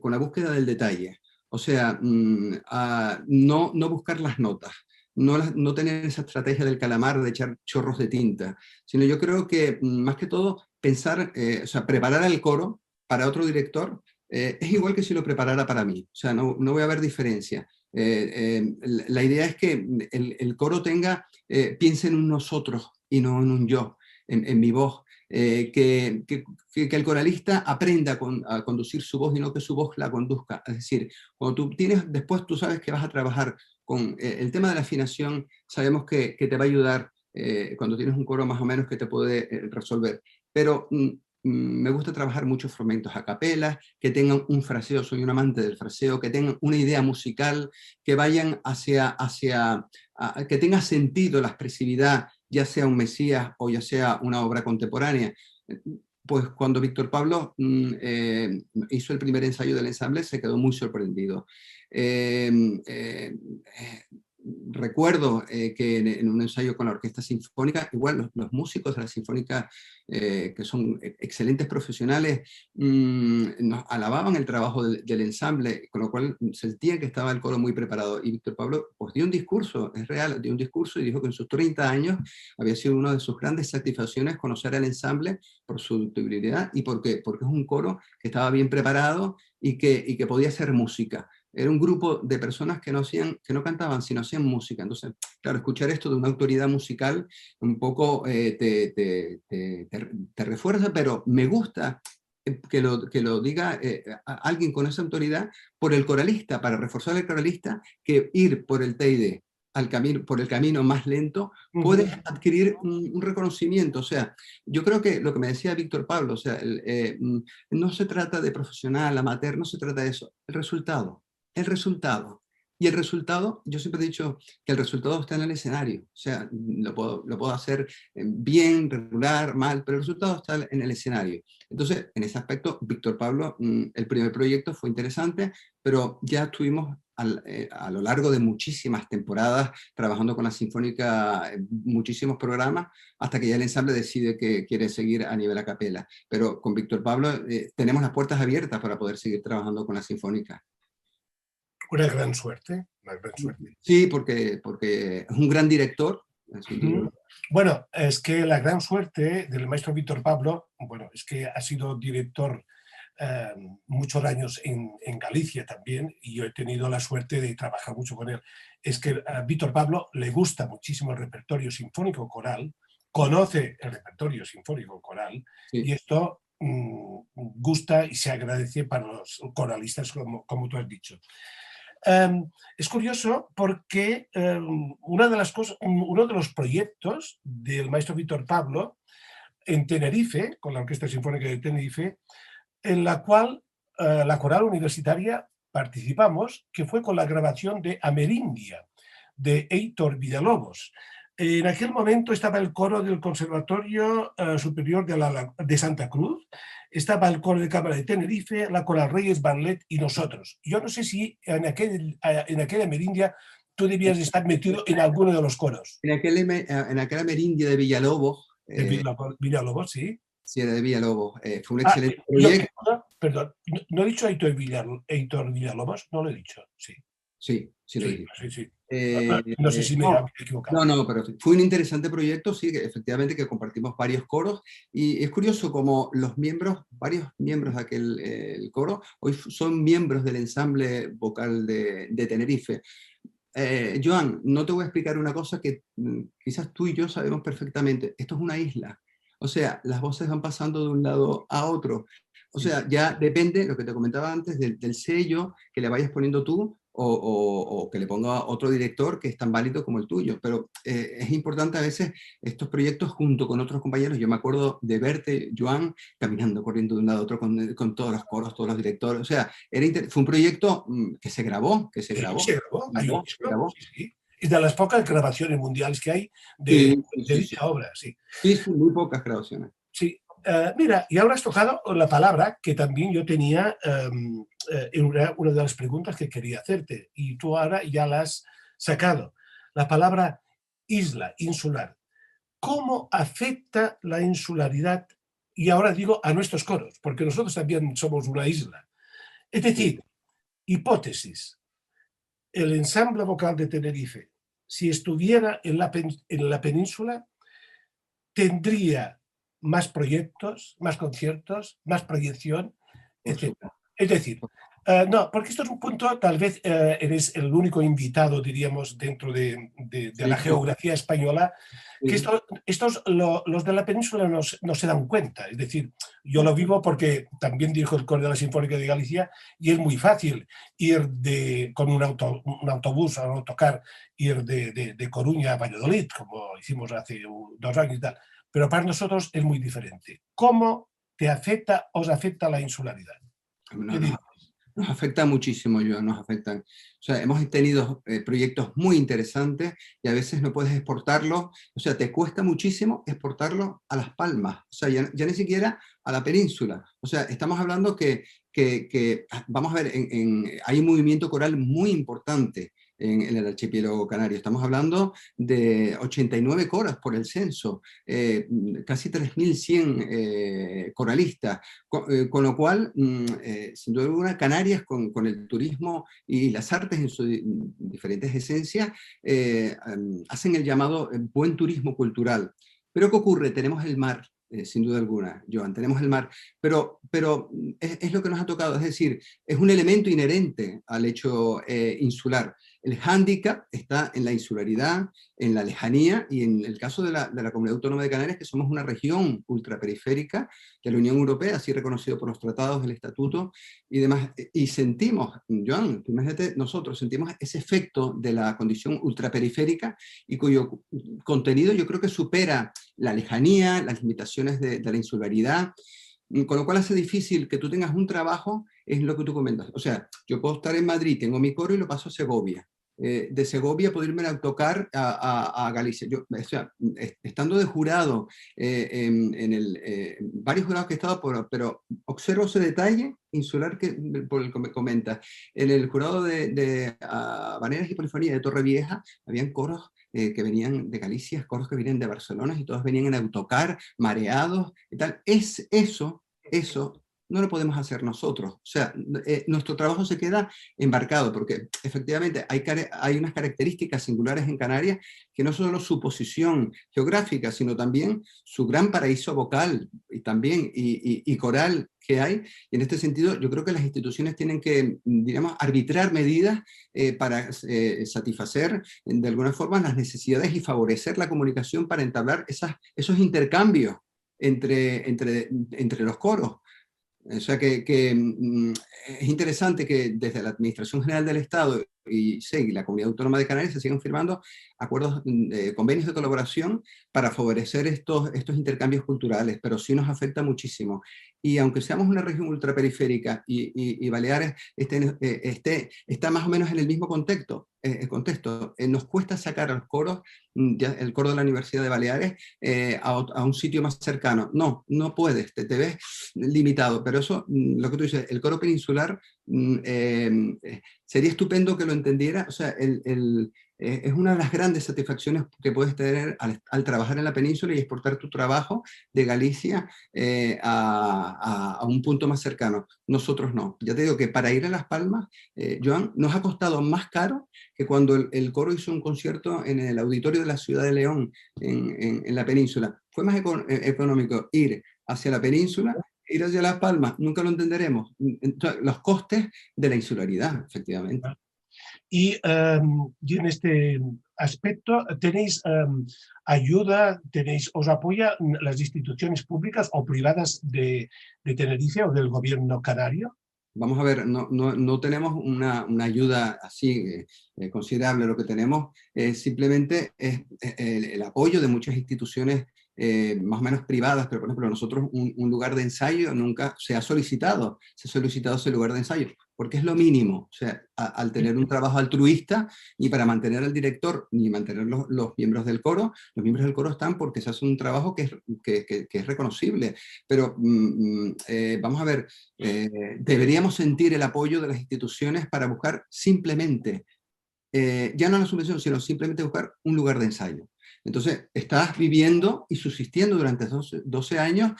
con la búsqueda del detalle. O sea, no buscar las notas. No tener esa estrategia del calamar de echar chorros de tinta, sino yo creo que más que todo pensar, o sea, preparar el coro para otro director es igual que si lo preparara para mí, o sea, no voy a ver diferencia. La idea es que el coro piense en un nosotros y no en un yo, en mi voz, que el coralista aprenda a conducir su voz y no que su voz la conduzca. Es decir, cuando después tú sabes que vas a trabajar con el tema de la afinación, sabemos que te va a ayudar cuando tienes un coro más o menos que te puede resolver. Pero me gusta trabajar muchos fragmentos a capela, que tengan un fraseo, soy un amante del fraseo, que tengan una idea musical, que vayan que tenga sentido la expresividad, ya sea un Mesías o ya sea una obra contemporánea. Pues cuando Víctor Pablo hizo el primer ensayo del ensamble se quedó muy sorprendido. Recuerdo que en un ensayo con la Orquesta Sinfónica, igual los músicos de la Sinfónica, que son excelentes profesionales, nos alababan el trabajo del ensamble, con lo cual sentían que estaba el coro muy preparado. Y Víctor Pablo pues dio un discurso, es real, dio un discurso y dijo que en sus 30 años había sido una de sus grandes satisfacciones conocer al ensamble por su ductilidad y porque es un coro que estaba bien preparado y que podía hacer música. Era un grupo de personas que no cantaban, sino hacían música. Entonces, claro, escuchar esto de una autoridad musical un poco te refuerza, pero me gusta que lo diga alguien con esa autoridad por el coralista, para reforzar al coralista, que ir por el TID por el camino más lento, puedes adquirir un reconocimiento. O sea, yo creo que lo que me decía Víctor Pablo, o sea, no se trata de profesional, amateur, no se trata de eso. El resultado. Y el resultado, yo siempre he dicho que el resultado está en el escenario. O sea, lo puedo hacer bien, regular, mal, pero el resultado está en el escenario. Entonces, en ese aspecto, Víctor Pablo, el primer proyecto fue interesante, pero ya estuvimos a lo largo de muchísimas temporadas trabajando con la Sinfónica, muchísimos programas, hasta que ya el ensamble decide que quiere seguir a nivel a capela. Pero con Víctor Pablo tenemos las puertas abiertas para poder seguir trabajando con la Sinfónica. Una gran suerte, una gran suerte. Sí, porque es un gran director. Bueno, es que la gran suerte del maestro Víctor Pablo, bueno, es que ha sido director muchos años en Galicia también, y yo he tenido la suerte de trabajar mucho con él. Es que a Víctor Pablo le gusta muchísimo el repertorio sinfónico coral, conoce el repertorio sinfónico coral, sí. Y esto gusta y se agradece para los coralistas, como tú has dicho. Es curioso porque uno de los proyectos del maestro Víctor Pablo en Tenerife, con la Orquesta Sinfónica de Tenerife, en la cual la coral universitaria participamos, que fue con la grabación de Amerindia, de Heitor Villalobos. En aquel momento estaba el coro del Conservatorio Superior de Santa Cruz, estaba el coro de Cámara de Tenerife, la Coral Reyes Ballet y nosotros. Yo no sé si en aquella merindia tú debías estar metido en alguno de los coros. En aquella merindia de Villalobos, De Villalobos, sí. sí, era de Villalobos, fue un excelente Yo, proyecto. perdón, ¿no he dicho Heitor Villalobos? No lo he dicho, sí. Sí, sí lo Sí, dije. sí, sí. No sé si me he equivocado. No, pero fue un interesante proyecto, sí, que efectivamente que compartimos varios coros, y es curioso como varios miembros de aquel el coro, hoy son miembros del ensamble vocal de Tenerife. Joan, no te voy a explicar una cosa que quizás tú y yo sabemos perfectamente. Esto es una isla. O sea, las voces van pasando de un lado a otro. O Sí. sea, ya depende, lo que te comentaba antes, del sello que le vayas poniendo tú o que le ponga otro director que es tan válido como el tuyo. Pero es importante a veces estos proyectos junto con otros compañeros. Yo me acuerdo de verte, Joan, caminando, corriendo de un lado a otro con todos los coros, todos los directores. O sea, fue un proyecto que se grabó, que se Sí, grabó. se grabó, hay un Se disco, grabó. sí, sí. Es de las pocas grabaciones mundiales que hay de, Sí, sí, de sí, sí. dicha obra, sí. Sí, sí, muy pocas grabaciones. Sí. Mira, y ahora has tocado la palabra que también yo tenía en una de las preguntas que quería hacerte, y tú ahora ya la has sacado. La palabra isla, insular. ¿Cómo afecta la insularidad? Y ahora digo a nuestros coros, porque nosotros también somos una isla. Es Sí, decir, hipótesis, el ensamble vocal de Tenerife, si estuviera en la península, tendría más proyectos, más conciertos, más proyección, por etc. supuesto. Es decir, no, porque esto es un punto, tal vez eres el único invitado, diríamos, dentro de Sí, la geografía española, que sí, los de la península no se dan cuenta. Es decir, yo lo vivo porque también dirijo el coro de la Sinfónica de Galicia y es muy fácil ir con un autobús o un autocar, ir de Coruña a Valladolid, como hicimos hace 2 años y tal. Pero para nosotros es muy diferente. ¿Cómo os afecta la insularidad? ¿Qué no, dices? nos afecta muchísimo, Joan, nos afectan. O sea, hemos tenido proyectos muy interesantes y a veces no puedes exportarlos, o sea, te cuesta muchísimo exportarlos a Las Palmas, o sea, ya ni siquiera a la península. O sea, estamos hablando vamos a ver, hay un movimiento coral muy importante en el archipiélago canario. Estamos hablando de 89 coras por el censo, casi 3.100 coralistas, con lo cual, sin duda alguna, Canarias con el turismo y las artes en sus diferentes esencias hacen el llamado buen turismo cultural. Pero ¿qué ocurre? Tenemos el mar, sin duda alguna, Joan, tenemos el mar, pero es lo que nos ha tocado, es decir, es un elemento inherente al hecho insular. El hándicap está en la insularidad, en la lejanía y en el caso de la Comunidad Autónoma de Canarias, que somos una región ultraperiférica de la Unión Europea, así reconocido por los tratados, el estatuto y demás. Y sentimos, Joan, imagínate, nosotros sentimos ese efecto de la condición ultraperiférica y cuyo contenido yo creo que supera la lejanía, las limitaciones de la insularidad, con lo cual hace difícil que tú tengas un trabajo, es lo que tú comentas. O sea, yo puedo estar en Madrid, tengo mi coro y lo paso a Segovia. De Segovia puedo irme a autocar a Galicia. Yo, o sea, estando de jurado varios jurados que he estado, pero observo ese detalle insular por el que me comenta. En el jurado de Habaneras y Polifonía de Torrevieja, habían coros que venían de Galicia, coros que venían de Barcelona y todos venían en autocar, mareados y tal. Eso no lo podemos hacer nosotros. O sea, nuestro trabajo se queda embarcado porque efectivamente hay unas características singulares en Canarias que no solo su posición geográfica, sino también su gran paraíso vocal y también y coral que hay. Y en este sentido, yo creo que las instituciones tienen que, digamos, arbitrar medidas para satisfacer de alguna forma las necesidades y favorecer la comunicación para entablar esos intercambios entre los coros. O sea que es interesante que desde la Administración General del Estado y SEG y la Comunidad Autónoma de Canarias se siguen firmando acuerdos, convenios de colaboración para favorecer estos intercambios culturales, pero sí nos afecta muchísimo. Y aunque seamos una región ultraperiférica y Baleares está más o menos en el mismo contexto, nos cuesta sacar a los coros, el coro de la Universidad de Baleares, a un sitio más cercano. No puedes, te ves limitado, pero eso, lo que tú dices, el coro peninsular, sería estupendo que lo entendiera, o sea, es una de las grandes satisfacciones que puedes tener al trabajar en la península y exportar tu trabajo de Galicia a un punto más cercano. Nosotros no. Ya te digo que para ir a Las Palmas, Joan, nos ha costado más caro que cuando el coro hizo un concierto en el auditorio de la Ciudad de León, en la península. Fue más económico ir hacia la península, ir hacia Las Palmas, nunca lo entenderemos. Entonces, los costes de la insularidad, efectivamente. Y en este aspecto, ¿tenéis ayuda, os apoya las instituciones públicas o privadas de Tenerife o del gobierno canario? Vamos a ver, no tenemos una ayuda así considerable. Lo que tenemos es simplemente el apoyo de muchas instituciones más o menos privadas, pero por ejemplo nosotros un lugar de ensayo nunca se ha solicitado ese lugar de ensayo, porque es lo mínimo. O sea, al tener un trabajo altruista, y para mantener al director ni mantener los miembros del coro están porque se hace un trabajo que es reconocible. Pero vamos a ver, deberíamos sentir el apoyo de las instituciones para buscar simplemente, ya no la subvención, sino simplemente buscar un lugar de ensayo. Entonces, estás viviendo y subsistiendo durante 12 años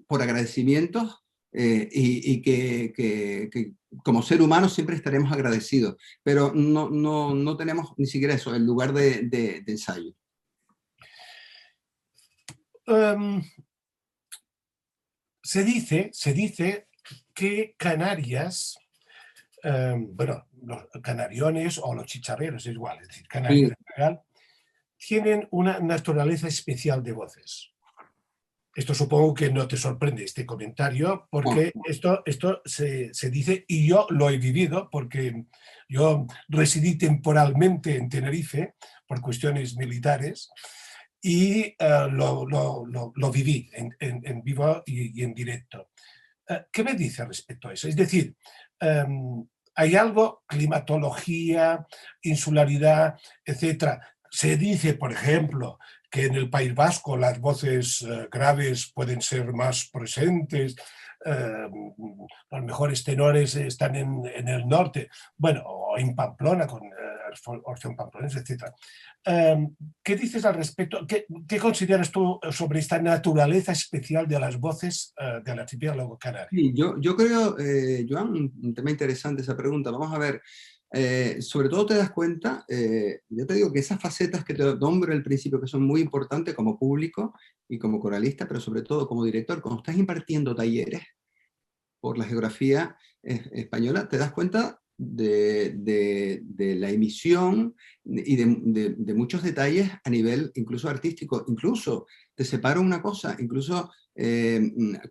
por agradecimientos y que como ser humano siempre estaremos agradecidos, pero no tenemos ni siquiera eso, el lugar de ensayo. Se dice que Canarias, bueno, los canariones o los chicharreros es igual, es decir, Canarias en general, tienen una naturaleza especial de voces. Esto supongo que no te sorprende este comentario, porque esto se dice, y yo lo he vivido, porque yo residí temporalmente en Tenerife por cuestiones militares y lo viví en vivo y en directo. ¿Qué me dice respecto a eso? Es decir, hay algo, climatología, insularidad, etcétera. Se dice, por ejemplo, que en el País Vasco las voces graves pueden ser más presentes, los mejores tenores están en el norte, bueno, o en Pamplona, con Orfeón Pamplonés, etc. ¿Qué dices al respecto? ¿Qué consideras tú sobre esta naturaleza especial de las voces del archipiélago canario? Sí, yo creo, Joan, un tema interesante esa pregunta. Vamos a ver, sobre todo te das cuenta, yo te digo que esas facetas que te nombro al principio, que son muy importantes como público y como coralista, pero sobre todo como director, cuando estás impartiendo talleres por la geografía española, te das cuenta de la emisión y de muchos detalles a nivel incluso artístico. Incluso te separo una cosa, incluso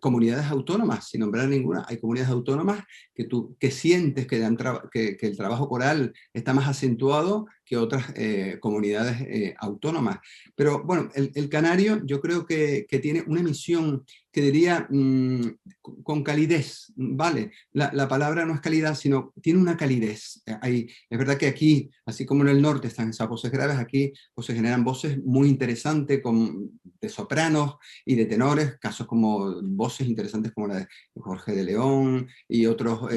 comunidades autónomas, sin nombrar ninguna, hay comunidades autónomas que sientes que el trabajo coral está más acentuado que otras comunidades autónomas. Pero bueno, el canario yo creo que tiene una emisión que diría con calidez, ¿vale? La palabra no es calidad, sino tiene una calidez. Es verdad que aquí, así como en el norte están esas voces graves, aquí pues, se generan voces muy interesantes de sopranos y de tenores, casos como voces interesantes como la de Jorge de León y otros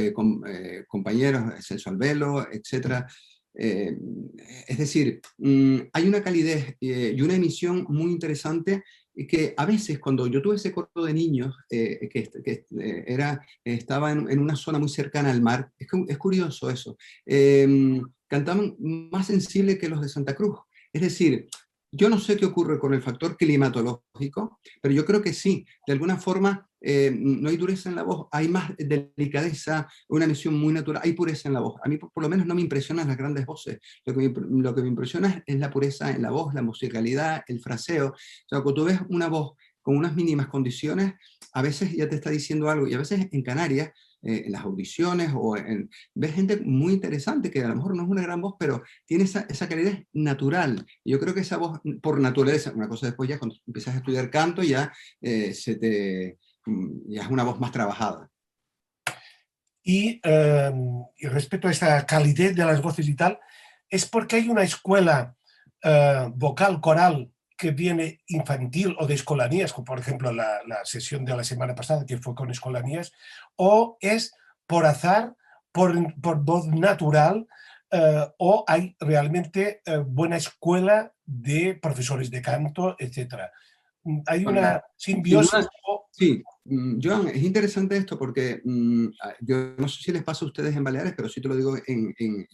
compañeros, Celso Albelo, etc. Es decir, hay una calidez y una emisión muy interesante que a veces cuando yo tuve ese coro de niños estaba en una zona muy cercana al mar, es curioso eso, cantaban más sensible que los de Santa Cruz. Es decir, yo no sé qué ocurre con el factor climatológico, pero yo creo que sí, de alguna forma no hay dureza en la voz, hay más delicadeza, una emisión muy natural, hay pureza en la voz. A mí por lo menos no me impresionan las grandes voces, lo que me impresiona es la pureza en la voz, la musicalidad, el fraseo. O sea, cuando tú ves una voz con unas mínimas condiciones, a veces ya te está diciendo algo, y a veces en Canarias, en las audiciones, ves gente muy interesante que a lo mejor no es una gran voz, pero tiene esa calidad natural. Y yo creo que esa voz, por naturaleza, una cosa después ya cuando empiezas a estudiar canto, ya, ya es una voz más trabajada. Y respecto a esta calidez de las voces y tal, es porque hay una escuela vocal coral que viene infantil o de escolanías, como por ejemplo la sesión de la semana pasada que fue con escolanías, o es por azar, por voz natural, o hay realmente buena escuela de profesores de canto, etcétera. Hay una Sin simbiosis. duda, sí. Joan, es interesante esto porque yo no sé si les pasa a ustedes en Baleares, pero sí te lo digo en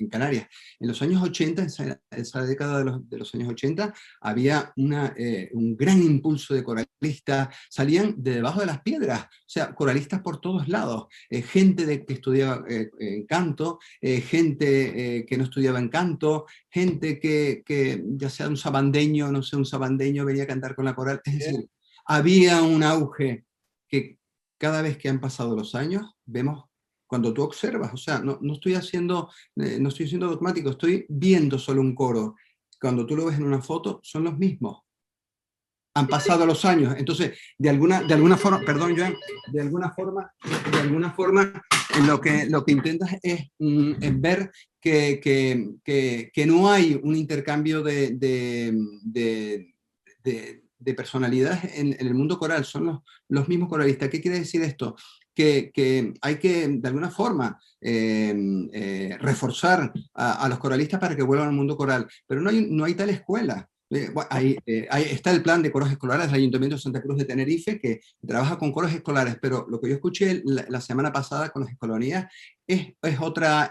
Canarias. En los años 80, esa década de los años 80, había un gran impulso de coralistas, salían de debajo de las piedras, o sea, coralistas por todos lados, gente que estudiaba en canto, gente que no estudiaba en canto, gente que ya sea un sabandeño, no sé, un sabandeño venía a cantar con la coral, es decir, había un auge que cada vez que han pasado los años, vemos, cuando tú observas, o sea, no estoy siendo dogmático, estoy viendo solo un coro. Cuando tú lo ves en una foto, son los mismos. Han pasado los años. Entonces, de alguna forma, perdón, Joan, de alguna forma, lo que intentas es ver que no hay un intercambio de personalidades en el mundo coral, son los mismos coralistas. ¿Qué quiere decir esto? Que hay que, de alguna forma, reforzar a los coralistas para que vuelvan al mundo coral, pero no hay tal escuela. Bueno, ahí está el plan de coros escolares del Ayuntamiento de Santa Cruz de Tenerife, que trabaja con coros escolares, pero lo que yo escuché la semana pasada con las escolanías es otra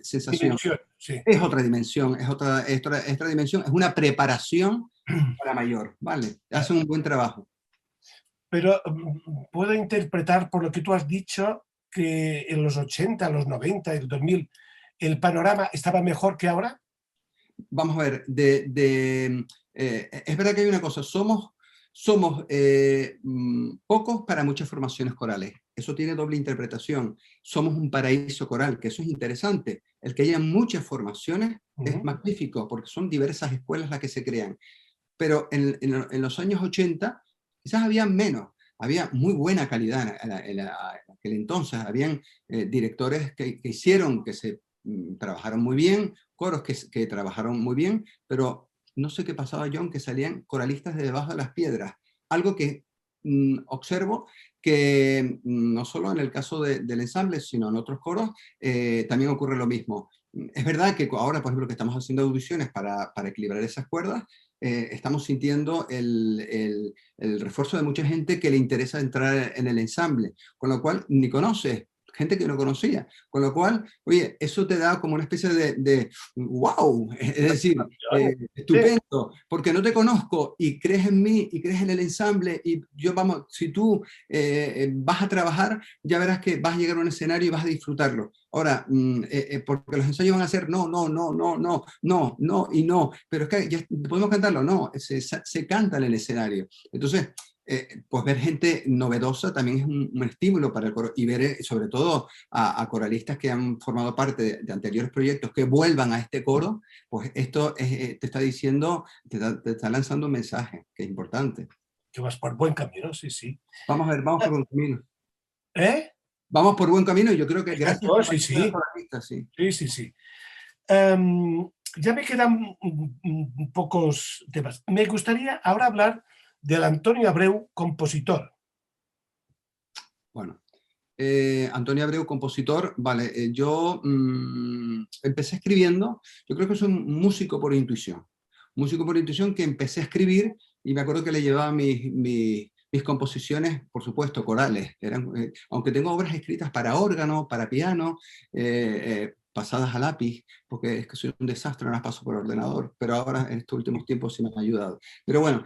sensación. Dimensión, sí. Es otra dimensión, es otra dimensión, es una preparación para mayor, ¿vale? Hacen un buen trabajo. Pero puedo interpretar por lo que tú has dicho que en los 80, los 90, el 2000, el panorama estaba mejor que ahora. Vamos a ver, es verdad que hay una cosa, somos pocos para muchas formaciones corales. Eso tiene doble interpretación. Somos un paraíso coral, que eso es interesante. El que haya muchas formaciones es magnífico, porque son diversas escuelas las que se crean. Pero en los años 80 quizás había menos, había muy buena calidad en aquel entonces, habían directores que hicieron que se trabajaron muy bien, coros que trabajaron muy bien, pero no sé qué pasaba, John, que salían coralistas de debajo de las piedras. Algo que observo que no solo en el caso del ensamble, sino en otros coros, también ocurre lo mismo. Es verdad que ahora, por ejemplo, que estamos haciendo audiciones para equilibrar esas cuerdas, estamos sintiendo el refuerzo de mucha gente que le interesa entrar en el ensamble, con lo cual ni conoces, gente que no conocía, con lo cual, oye, eso te da como una especie de wow, es decir, estupendo, porque no te conozco y crees en mí y crees en el ensamble y yo, vamos, si tú vas a trabajar, ya verás que vas a llegar a un escenario y vas a disfrutarlo. Ahora, porque los ensayos van a ser no, y no, pero es que ya podemos cantarlo, no, se canta en el escenario. Entonces, pues ver gente novedosa también es un estímulo para el coro y ver sobre todo a coralistas que han formado parte de anteriores proyectos que vuelvan a este coro, pues esto te está diciendo, te está lanzando un mensaje que es importante. Que vas por buen camino, sí, sí. Vamos a ver, vamos por buen camino. ¿Eh? Vamos por buen camino y yo creo que Exacto, gracias sí. coralistas, sí. Sí. Ya me quedan pocos temas. Me gustaría ahora hablar del Antonio Abreu, compositor. Bueno, Antonio Abreu, compositor, vale, yo empecé escribiendo, yo creo que soy un músico por intuición que empecé a escribir y me acuerdo que le llevaba mis composiciones, por supuesto, corales, aunque tengo obras escritas para órgano, para piano, pasadas a lápiz, porque es que soy un desastre, no las paso por ordenador, pero ahora en estos últimos tiempos sí me han ayudado. Pero bueno,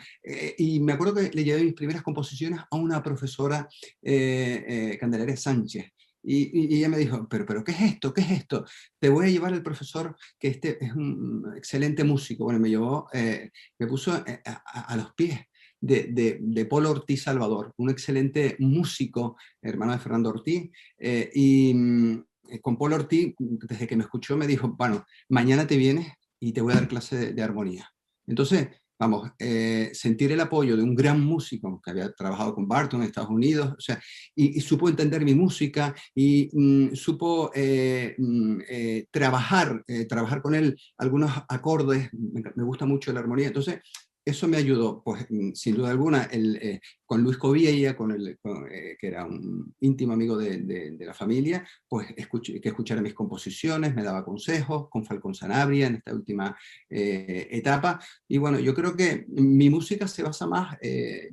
y me acuerdo que le llevé mis primeras composiciones a una profesora, Candelaria Sánchez, y ella me dijo, pero ¿qué es esto? ¿Qué es esto? Te voy a llevar al profesor, que este es un excelente músico. Bueno, me llevó, me puso a los pies de Polo Ortiz Salvador, un excelente músico, hermano de Fernando Ortiz, con Polo Ortiz, desde que me escuchó, me dijo, bueno, mañana te vienes y te voy a dar clase de armonía. Entonces, vamos, sentir el apoyo de un gran músico que había trabajado con Barton en Estados Unidos, o sea, y supo entender mi música y supo trabajar con él algunos acordes, me gusta mucho la armonía, entonces eso me ayudó, pues sin duda alguna, con Luis Covilla, que era un íntimo amigo de la familia, pues que escuchara mis composiciones, me daba consejos, con Falcón Sanabria en esta última etapa. Y bueno, yo creo que mi música se basa más,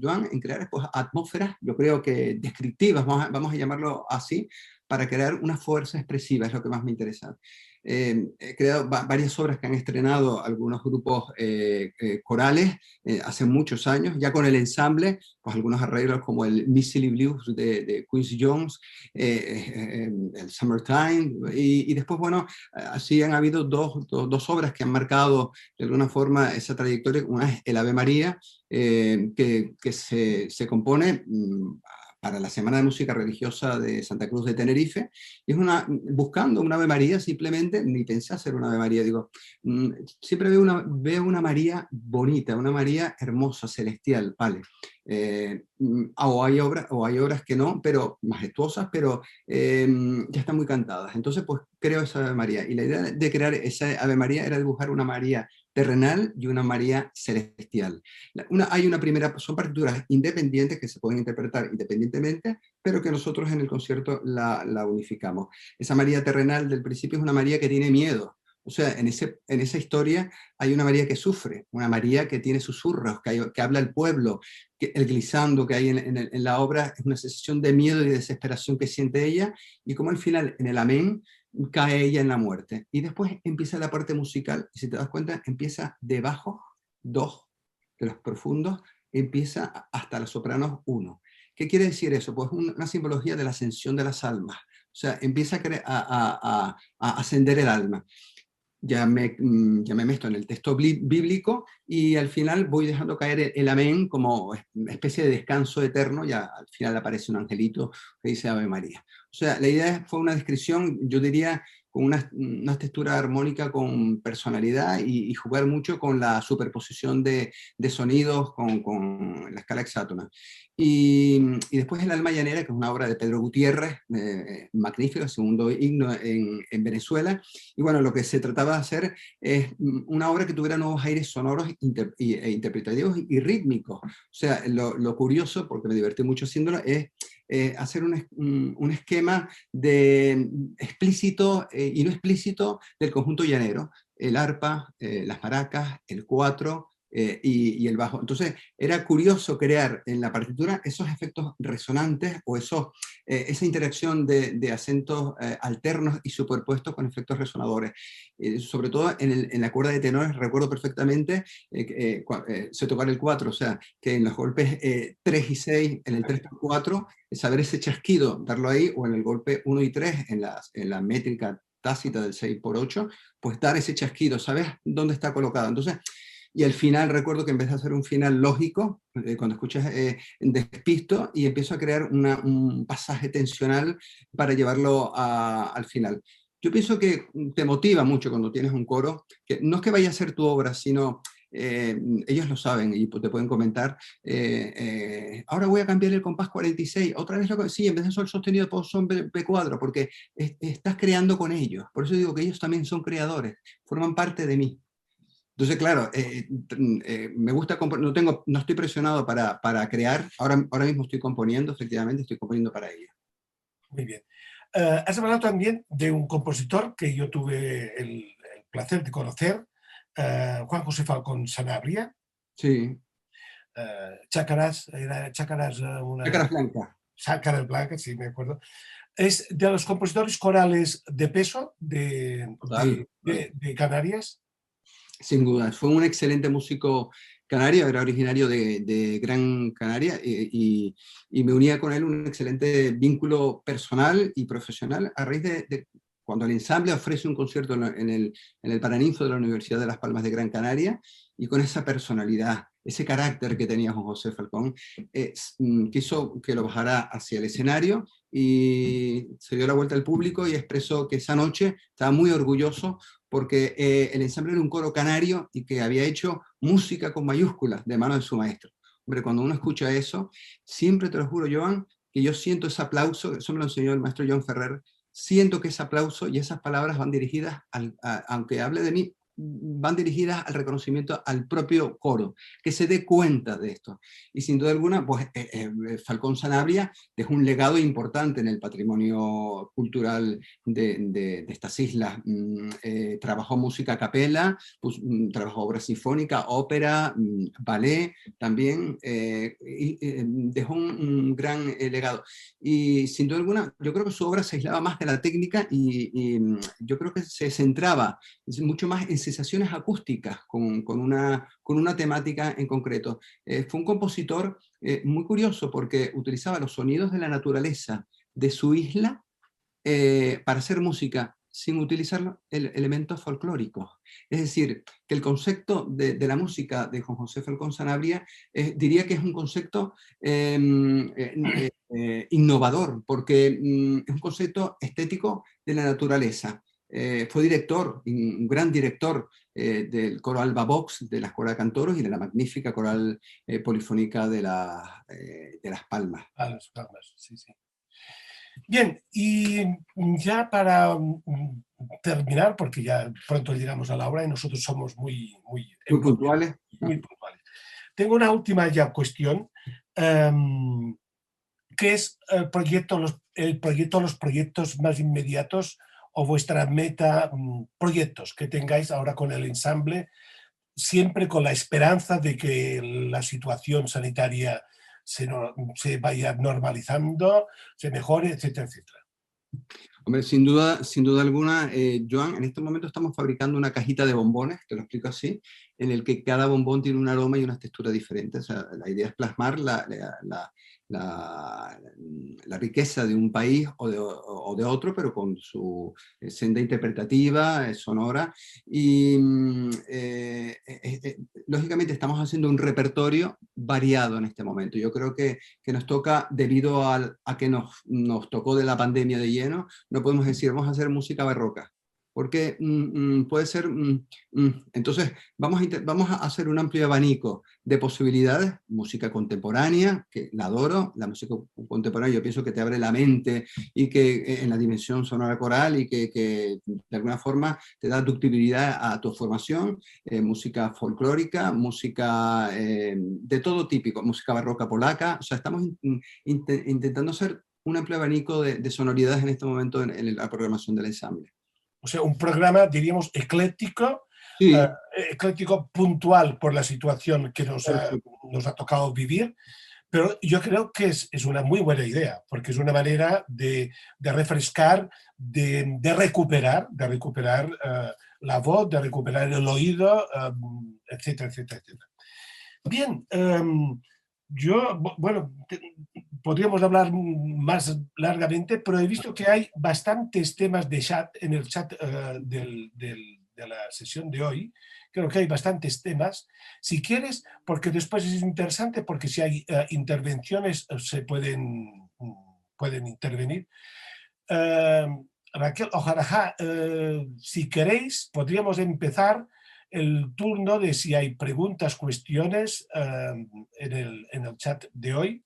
Joan, en crear pues, atmósferas, yo creo que descriptivas, vamos a llamarlo así, para crear una fuerza expresiva, es lo que más me interesa. He creado varias obras que han estrenado algunos grupos corales hace muchos años, ya con el ensamble, pues algunos arreglos como el Mississippi Blues de Quincy Jones, el Summertime, y después, bueno, así han habido dos obras que han marcado de alguna forma esa trayectoria. Una es el Ave María, que se compone para la Semana de Música Religiosa de Santa Cruz de Tenerife, y es buscando una Ave María, simplemente, ni pensé hacer una Ave María, digo, siempre veo una María bonita, una María hermosa, celestial, vale. O hay obras que no, pero majestuosas, pero ya están muy cantadas. Entonces, pues creo esa Ave María. Y la idea de crear esa Ave María era dibujar una María terrenal y una María celestial. Son partituras independientes que se pueden interpretar independientemente, pero que nosotros en el concierto la unificamos. Esa María terrenal del principio es una María que tiene miedo. O sea, en esa historia hay una María que sufre, una María que tiene susurros, que habla el pueblo, que el glissando que hay en la obra es una sensación de miedo y de desesperación que siente ella, y como al final, en el amén, cae ella en la muerte. Y después empieza la parte musical, y si te das cuenta, empieza de bajo 2, de los profundos, empieza hasta los sopranos 1. ¿Qué quiere decir eso? Pues una simbología de la ascensión de las almas. O sea, empieza a ascender el alma. Ya me meto en el texto bíblico y al final voy dejando caer el amén como una especie de descanso eterno, ya al final aparece un angelito que dice Ave María. O sea, la idea fue una descripción, yo diría, con una textura armónica con personalidad y jugar mucho con la superposición de sonidos con la escala hexátona. Y después El alma llanera, que es una obra de Pedro Gutiérrez, magnífica, segundo himno en Venezuela. Y bueno, lo que se trataba de hacer es una obra que tuviera nuevos aires sonoros e interpretativos y rítmicos. O sea, lo curioso, porque me divertí mucho haciéndolo, es hacer un esquema de explícito y no explícito del conjunto llanero, el arpa, las maracas, el cuatro y el bajo. Entonces era curioso crear en la partitura esos efectos resonantes o esa interacción de acentos alternos y superpuestos con efectos resonadores. Sobre todo en la cuerda de tenores recuerdo perfectamente se tocar el 4, o sea, que en los golpes 3 y 6, en el 3 por 4, saber ese chasquido, darlo ahí, o en el golpe 1 y 3, en la métrica tácita del 6 por 8, pues dar ese chasquido, ¿sabes dónde está colocado? Entonces, y al final recuerdo que en vez de hacer un final lógico, cuando escuchas despisto y empiezo a crear un pasaje tensional para llevarlo al final. Yo pienso que te motiva mucho cuando tienes un coro, que no es que vaya a ser tu obra, sino ellos lo saben y te pueden comentar, ahora voy a cambiar el compás 46, otra vez sí, en vez de sol sostenido pues son B4, porque estás creando con ellos. Por eso digo que ellos también son creadores, forman parte de mí. Entonces, claro, me gusta no estoy presionado para crear. Ahora mismo estoy componiendo, efectivamente, estoy componiendo para ella. Muy bien. Has hablado también de un compositor que yo tuve el placer de conocer, Juan José Falcón Sanabria. Sí. Chácaras, Chácaras Blancas. Chácaras Blancas, sí, me acuerdo. Es de los compositores corales de peso de Canarias. Sin duda, fue un excelente músico canario, era originario de Gran Canaria y me unía con él un excelente vínculo personal y profesional a raíz de cuando el ensamble ofrece un concierto en el Paraninfo de la Universidad de Las Palmas de Gran Canaria, y con esa personalidad, ese carácter que tenía Juan José Falcón, quiso que lo bajara hacia el escenario y se dio la vuelta al público y expresó que esa noche estaba muy orgulloso porque el ensamble era un coro canario y que había hecho música con mayúsculas de mano de su maestro. Hombre, cuando uno escucha eso, siempre te lo juro, Joan, que yo siento ese aplauso, eso me lo enseñó el maestro John Ferrer, siento que ese aplauso y esas palabras van dirigidas, aunque hable de mí, van dirigidas al reconocimiento al propio coro, que se dé cuenta de esto. Y sin duda alguna, pues Falcón Sanabria dejó un legado importante en el patrimonio cultural de estas islas. Trabajó música a capela, pues, trabajó obra sinfónica, ópera, ballet también, dejó un gran legado. Y sin duda alguna, yo creo que su obra se aislaba más de la técnica y yo creo que se centraba mucho más en sensaciones acústicas con una temática en concreto. Fue un compositor muy curioso porque utilizaba los sonidos de la naturaleza de su isla para hacer música sin utilizar elementos folclóricos. Es decir, que el concepto de la música de Juan José Falcón Sanabria diría que es un concepto innovador, porque es un concepto estético de la naturaleza. Fue director, un gran director del coro Alba Vox, de la Escuela de Cantoros y de la magnífica coral polifónica de Las Palmas. A Las Palmas, sí, sí. Bien, y ya para terminar, porque ya pronto llegamos a la hora y nosotros somos muy puntuales. Muy puntuales. Tengo una última ya cuestión, que es el proyecto, los proyectos más inmediatos o vuestra meta, proyectos que tengáis ahora con el ensamble, siempre con la esperanza de que la situación sanitaria se vaya normalizando, se mejore, etcétera, etcétera. Hombre, sin duda alguna, Joan, en este momento estamos fabricando una cajita de bombones, te lo explico así, en el que cada bombón tiene un aroma y una textura diferente. O sea, la idea es plasmar la riqueza de un país o de otro, pero con su senda interpretativa, sonora. Y lógicamente estamos haciendo un repertorio variado en este momento. Yo creo que nos toca, debido a que nos tocó de la pandemia de lleno, no podemos decir vamos a hacer música barroca, porque puede ser... entonces vamos a hacer un amplio abanico de posibilidades, música contemporánea, que la adoro, la música contemporánea yo pienso que te abre la mente y que en la dimensión sonora coral y que de alguna forma te da ductibilidad a tu formación, música folclórica, música de todo típico, música barroca polaca, o sea, estamos intentando hacer un amplio abanico de sonoridades en este momento en la programación del ensamble. O sea, un programa, diríamos, ecléctico, Sí. ecléctico puntual por la situación que nos ha tocado vivir, pero yo creo que es una muy buena idea, porque es una manera de refrescar, de recuperar la voz, de recuperar el oído, etcétera, etcétera, etcétera. Bien, bueno, podríamos hablar más largamente, pero he visto que hay bastantes temas de chat en el chat de la sesión de hoy. Creo que hay bastantes temas. Si quieres, porque después es interesante, porque si hay intervenciones se pueden intervenir. Raquel Ojarajá, si queréis, podríamos empezar el turno de si hay preguntas, cuestiones en el chat de hoy.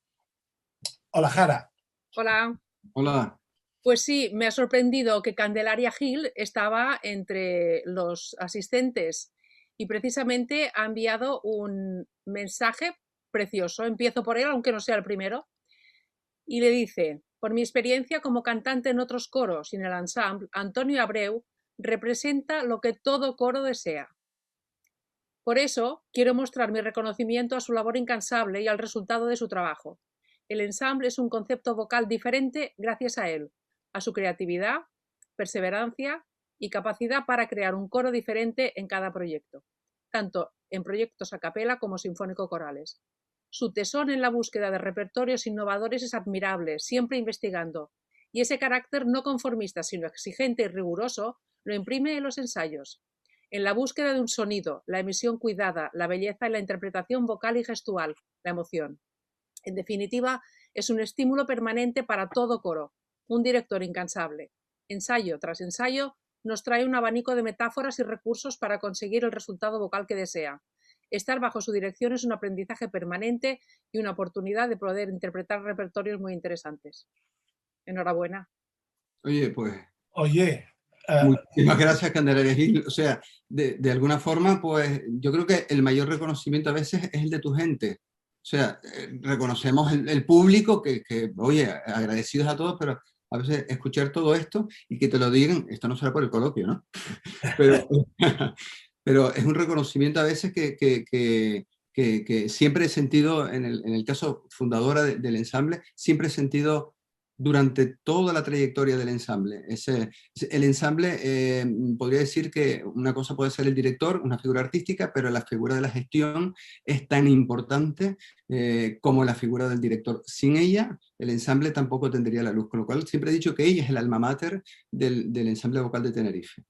Hola, Jara. Hola. Hola. Pues sí, me ha sorprendido que Candelaria Gil estaba entre los asistentes y precisamente ha enviado un mensaje precioso. Empiezo por él, aunque no sea el primero. Y le dice: por mi experiencia como cantante en otros coros y en el ensamble, Antonio Abreu representa lo que todo coro desea. Por eso, quiero mostrar mi reconocimiento a su labor incansable y al resultado de su trabajo. El ensamble es un concepto vocal diferente gracias a él, a su creatividad, perseverancia y capacidad para crear un coro diferente en cada proyecto, tanto en proyectos a capela como sinfónico-corales. Su tesón en la búsqueda de repertorios innovadores es admirable, siempre investigando, y ese carácter no conformista sino exigente y riguroso lo imprime en los ensayos. en la búsqueda de un sonido, la emisión cuidada, la belleza y la interpretación vocal y gestual, la emoción. En definitiva, es un estímulo permanente para todo coro, un director incansable. Ensayo tras ensayo nos trae un abanico de metáforas y recursos para conseguir el resultado vocal que desea. Estar bajo su dirección es un aprendizaje permanente y una oportunidad de poder interpretar repertorios muy interesantes. Enhorabuena. Oye, pues Oye, muchísimas gracias, Candelaria Gil. O sea, de alguna forma, pues yo creo que el mayor reconocimiento a veces es el de tu gente. O sea, reconocemos el público oye, agradecidos a todos, pero a veces escuchar todo esto y que te lo digan, esto no será por el coloquio, ¿no? Pero, pero es un reconocimiento a veces que siempre he sentido, en el caso fundadora del ensamble, siempre he sentido durante toda la trayectoria del ensamble. El ensamble, podría decir que una cosa puede ser el director, una figura artística, pero la figura de la gestión es tan importante como la figura del director. Sin ella, el ensamble tampoco tendría la luz, con lo cual siempre he dicho que ella es el alma mater del ensamble vocal de Tenerife.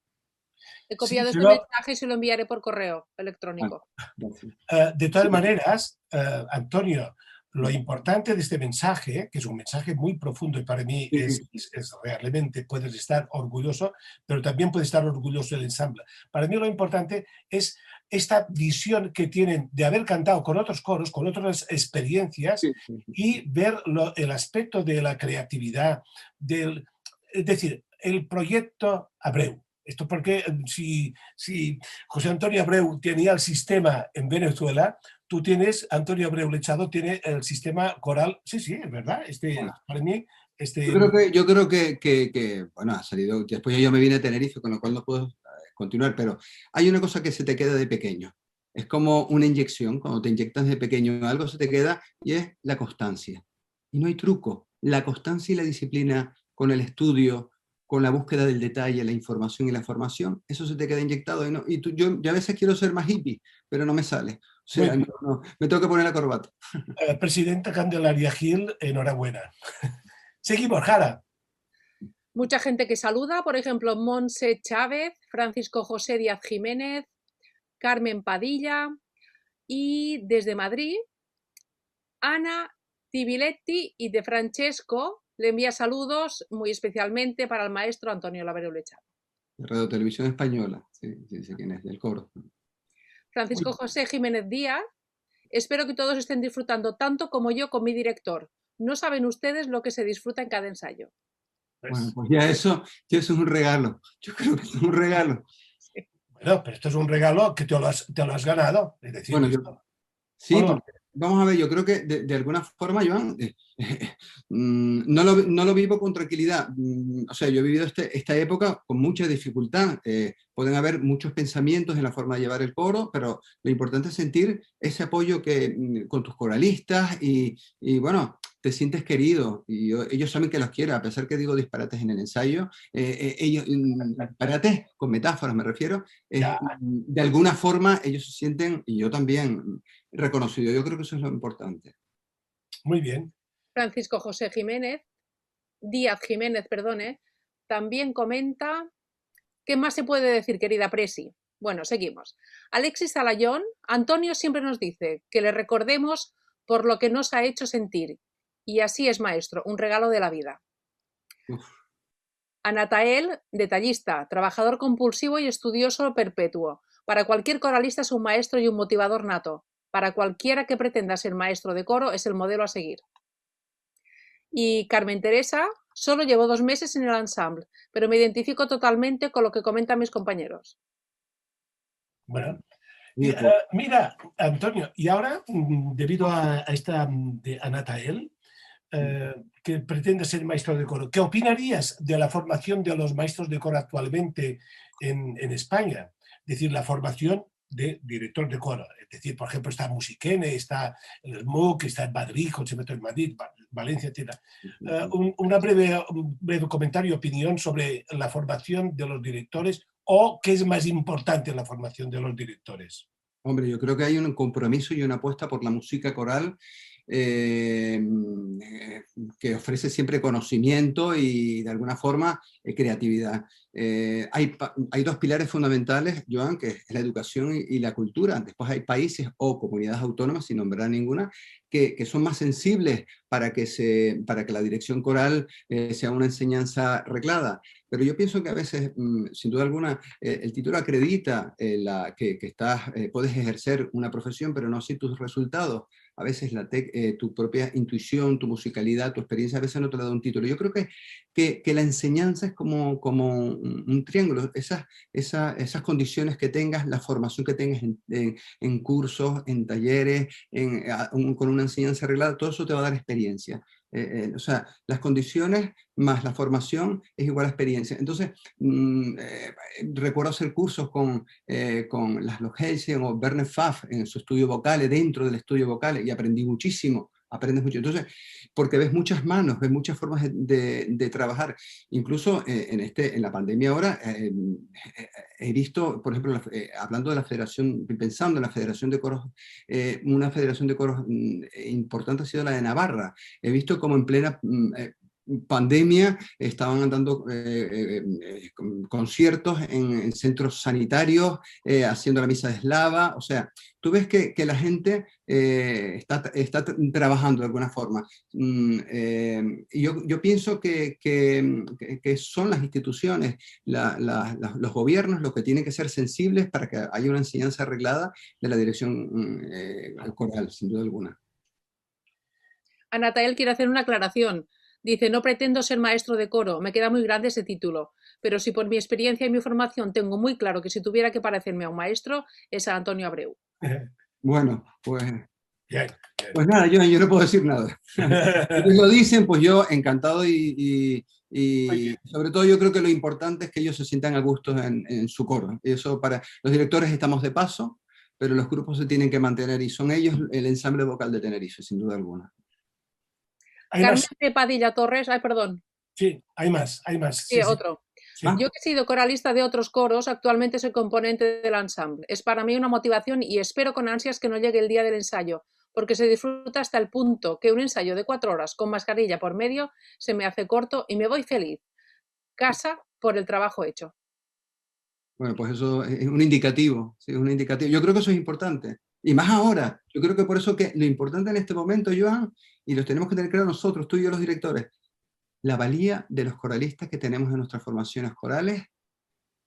He copiado sí, este mensaje y se lo enviaré por correo electrónico. de todas maneras, Antonio, lo importante de este mensaje, que es un mensaje muy profundo y para mí es realmente, puedes estar orgulloso, pero también puedes estar orgulloso del ensamble. Para mí lo importante es esta visión que tienen de haber cantado con otros coros, con otras experiencias y ver el aspecto de la creatividad, es decir, el proyecto Abreu. Esto porque si José Antonio Abreu tenía el sistema en Venezuela, tú tienes, Antonio Abreu Lechado tiene el sistema coral. Sí, es verdad. Bueno, para mí, yo creo que, bueno, ha salido, después yo me vine a Tenerife, con lo cual no puedo continuar, pero hay una cosa que se te queda de pequeño. Es como una inyección, cuando te inyectas de pequeño algo se te queda y es la constancia. Y no hay truco. La constancia y la disciplina con el estudio, con la búsqueda del detalle, la información y la formación, eso se te queda inyectado. Yo a veces quiero ser más hippie, pero no me sale. O sea, me tengo que poner la corbata. Presidenta Candelaria Gil, enhorabuena. Seguimos, Jara. Mucha gente que saluda, por ejemplo, Monse Chávez, Francisco José Díaz Jiménez, Carmen Padilla y desde Madrid, Ana Tibiletti y de Francesco le envía saludos muy especialmente para el maestro Antonio Lavereu Lechado. Radio Televisión Española, sí, quién es, del coro. Francisco José Jiménez Díaz, espero que todos estén disfrutando tanto como yo con mi director. No saben ustedes lo que se disfruta en cada ensayo. Bueno, pues ya eso es un regalo. Yo creo que es un regalo. Sí. Bueno, pero esto es un regalo que te lo has ganado. Es decir, bueno, sí, vamos a ver, yo creo que de alguna forma, Joan, no lo vivo con tranquilidad. O sea, yo he vivido esta época con mucha dificultad. Pueden haber muchos pensamientos en la forma de llevar el coro, pero lo importante es sentir ese apoyo con tus coralistas y bueno, te sientes querido y ellos saben que los quiero, a pesar que digo disparates en el ensayo, ellos, disparates con metáforas me refiero, de alguna forma ellos se sienten, y yo también, reconocido. Yo creo que eso es lo importante. Muy bien. Francisco José Díaz Jiménez, perdone, también comenta, ¿qué más se puede decir, querida Presi? Bueno, seguimos. Alexis Alayón, Antonio siempre nos dice que le recordemos por lo que nos ha hecho sentir. Y así es, maestro, un regalo de la vida. Anatael, detallista, trabajador compulsivo y estudioso perpetuo. Para cualquier coralista es un maestro y un motivador nato. Para cualquiera que pretenda ser maestro de coro es el modelo a seguir. Y Carmen Teresa, solo llevo 2 meses en el ensamble, pero me identifico totalmente con lo que comentan mis compañeros. Bueno, mira, Antonio, y ahora, debido a esta de Anatael, que pretende ser maestro de coro, ¿qué opinarías de la formación de los maestros de coro actualmente en España? Es decir, la formación de director de coro. Es decir, por ejemplo, está Musiquene, está el MUC, está en Madrid, Conservatorio en Madrid, Valencia, etc. Un breve comentario, opinión sobre la formación de los directores o qué es más importante en la formación de los directores. Hombre, yo creo que hay un compromiso y una apuesta por la música coral que ofrece siempre conocimiento y de alguna forma creatividad. Hay dos pilares fundamentales, Joan, que es la educación y la cultura. Después hay países o comunidades autónomas, sin nombrar ninguna, que son más sensibles para que la dirección coral sea una enseñanza reglada. Pero yo pienso que a veces, sin duda alguna, el título acredita que puedes ejercer una profesión, pero no así tus resultados. A veces tu propia intuición, tu musicalidad, tu experiencia, a veces no te la da un título. Yo creo que la enseñanza es como un triángulo. Esas condiciones que tengas, la formación que tengas en cursos, en talleres, con una enseñanza arreglada, todo eso te va a dar experiencia. O sea, las condiciones más la formación es igual a experiencia. Entonces, recuerdo hacer cursos con Laszlo Hellsten o Werner Pfaff en su estudio vocal, dentro del estudio vocal, y aprendí muchísimo. Aprendes mucho. Entonces, porque ves muchas manos, ves muchas formas de trabajar. Incluso en la pandemia ahora, he visto, por ejemplo, hablando de la federación, pensando en la federación de coros, una federación de coros importante ha sido la de Navarra. He visto como en plena pandemia estaban dando conciertos en centros sanitarios, haciendo la misa eslava. O sea, tú ves que la gente está trabajando de alguna forma. Y yo pienso que son las instituciones, los gobiernos los que tienen que ser sensibles para que haya una enseñanza arreglada de la dirección coral, sin duda alguna. Anatael quiere hacer una aclaración. Dice, no pretendo ser maestro de coro, me queda muy grande ese título, pero si por mi experiencia y mi formación tengo muy claro que si tuviera que parecerme a un maestro, es a Antonio Abreu. Bueno, pues... Bien. Pues nada, yo no puedo decir nada. Si lo dicen, pues yo encantado y sobre todo yo creo que lo importante es que ellos se sientan a gusto en su coro. Eso para los directores estamos de paso, pero los grupos se tienen que mantener y son ellos el ensamble vocal de Tenerife, sin duda alguna. Carmen de Padilla Torres, ay, perdón. Sí, hay más. Sí, otro. Sí. Yo que he sido coralista de otros coros, actualmente soy componente del ensamble. Es para mí una motivación y espero con ansias que no llegue el día del ensayo, porque se disfruta hasta el punto que un ensayo de 4 horas con mascarilla por medio se me hace corto y me voy feliz. Casa por el trabajo hecho. Bueno, pues eso es un indicativo, ¿sí? Es un indicativo. Yo creo que eso es importante. Y más ahora, yo creo que por eso que lo importante en este momento, Joan, y los tenemos que tener claro nosotros, tú y yo los directores, la valía de los coralistas que tenemos en nuestras formaciones corales,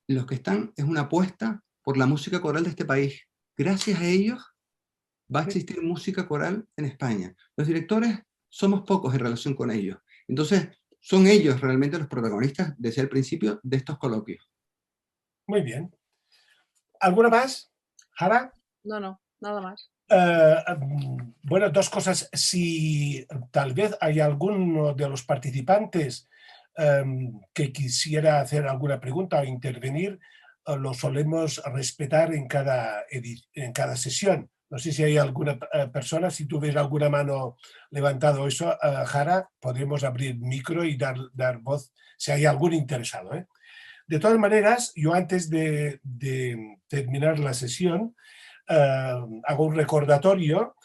los que están, es una apuesta por la música coral de este país. Gracias a ellos va a existir música coral en España. Los directores somos pocos en relación con ellos. Entonces, son ellos realmente los protagonistas desde el principio de estos coloquios. Muy bien. ¿Alguna más, Jara? No, nada más. Bueno, dos cosas. Si tal vez hay alguno de los participantes que quisiera hacer alguna pregunta o intervenir, lo solemos respetar en cada sesión. No sé si hay alguna persona, si tú ves alguna mano levantada o eso, Jara, podremos abrir micro y dar voz si hay algún interesado. De todas maneras, yo antes de terminar la sesión, hago un recordatorio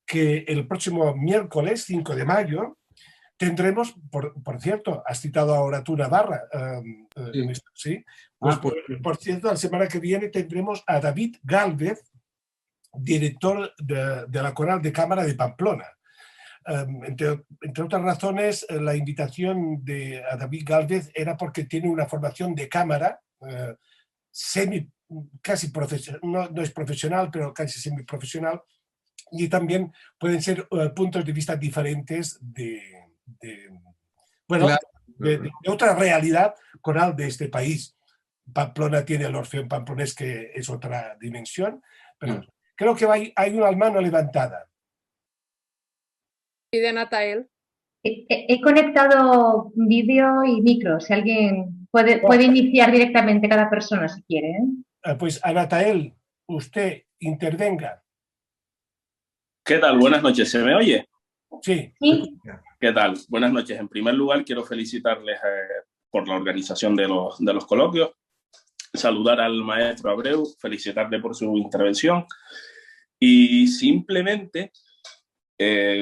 que el próximo miércoles 5 de mayo tendremos, por cierto, has citado ahora tú Navarra, ¿sí? Pues, por cierto, la semana que viene tendremos a David Gálvez, director de la Coral de Cámara de Pamplona. Entre otras razones, la invitación a David Gálvez era porque tiene una formación de cámara casi profesional, no es profesional, pero casi semiprofesional, y también pueden ser puntos de vista diferentes de otra realidad coral de este país. Pamplona tiene el Orfeón Pamplonés, que es otra dimensión, pero creo que hay una mano levantada. Y de Natael. He conectado vídeo y micro, si alguien puede iniciar directamente cada persona si quiere. Pues Anatael, usted intervenga. ¿Qué tal? Buenas noches, ¿se me oye? Sí. ¿Qué tal? Buenas noches. En primer lugar, quiero felicitarles por la organización de los coloquios, saludar al maestro Abreu, felicitarle por su intervención y simplemente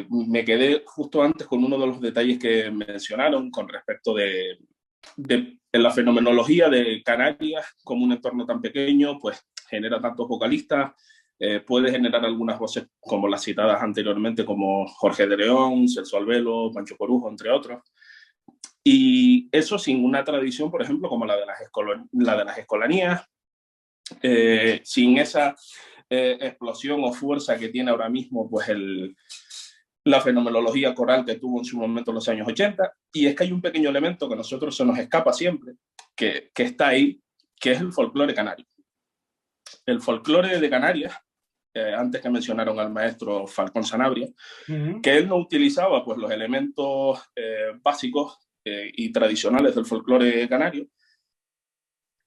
Me quedé justo antes con uno de los detalles que mencionaron con respecto de la fenomenología de Canarias, como un entorno tan pequeño, pues genera tantos vocalistas, puede generar algunas voces como las citadas anteriormente, como Jorge de León, Celso Albelo, Pancho Corujo, entre otros. Y eso sin una tradición, por ejemplo, como la de las escolanías, sin esa explosión o fuerza que tiene ahora mismo pues la fenomenología coral que tuvo en su momento en los años 80. Y es que hay un pequeño elemento que a nosotros se nos escapa siempre, que está ahí, que es el folclore canario. El folclore de Canarias, antes que mencionaron al maestro Falcón Sanabria, que él no utilizaba pues, los elementos básicos y tradicionales del folclore canario,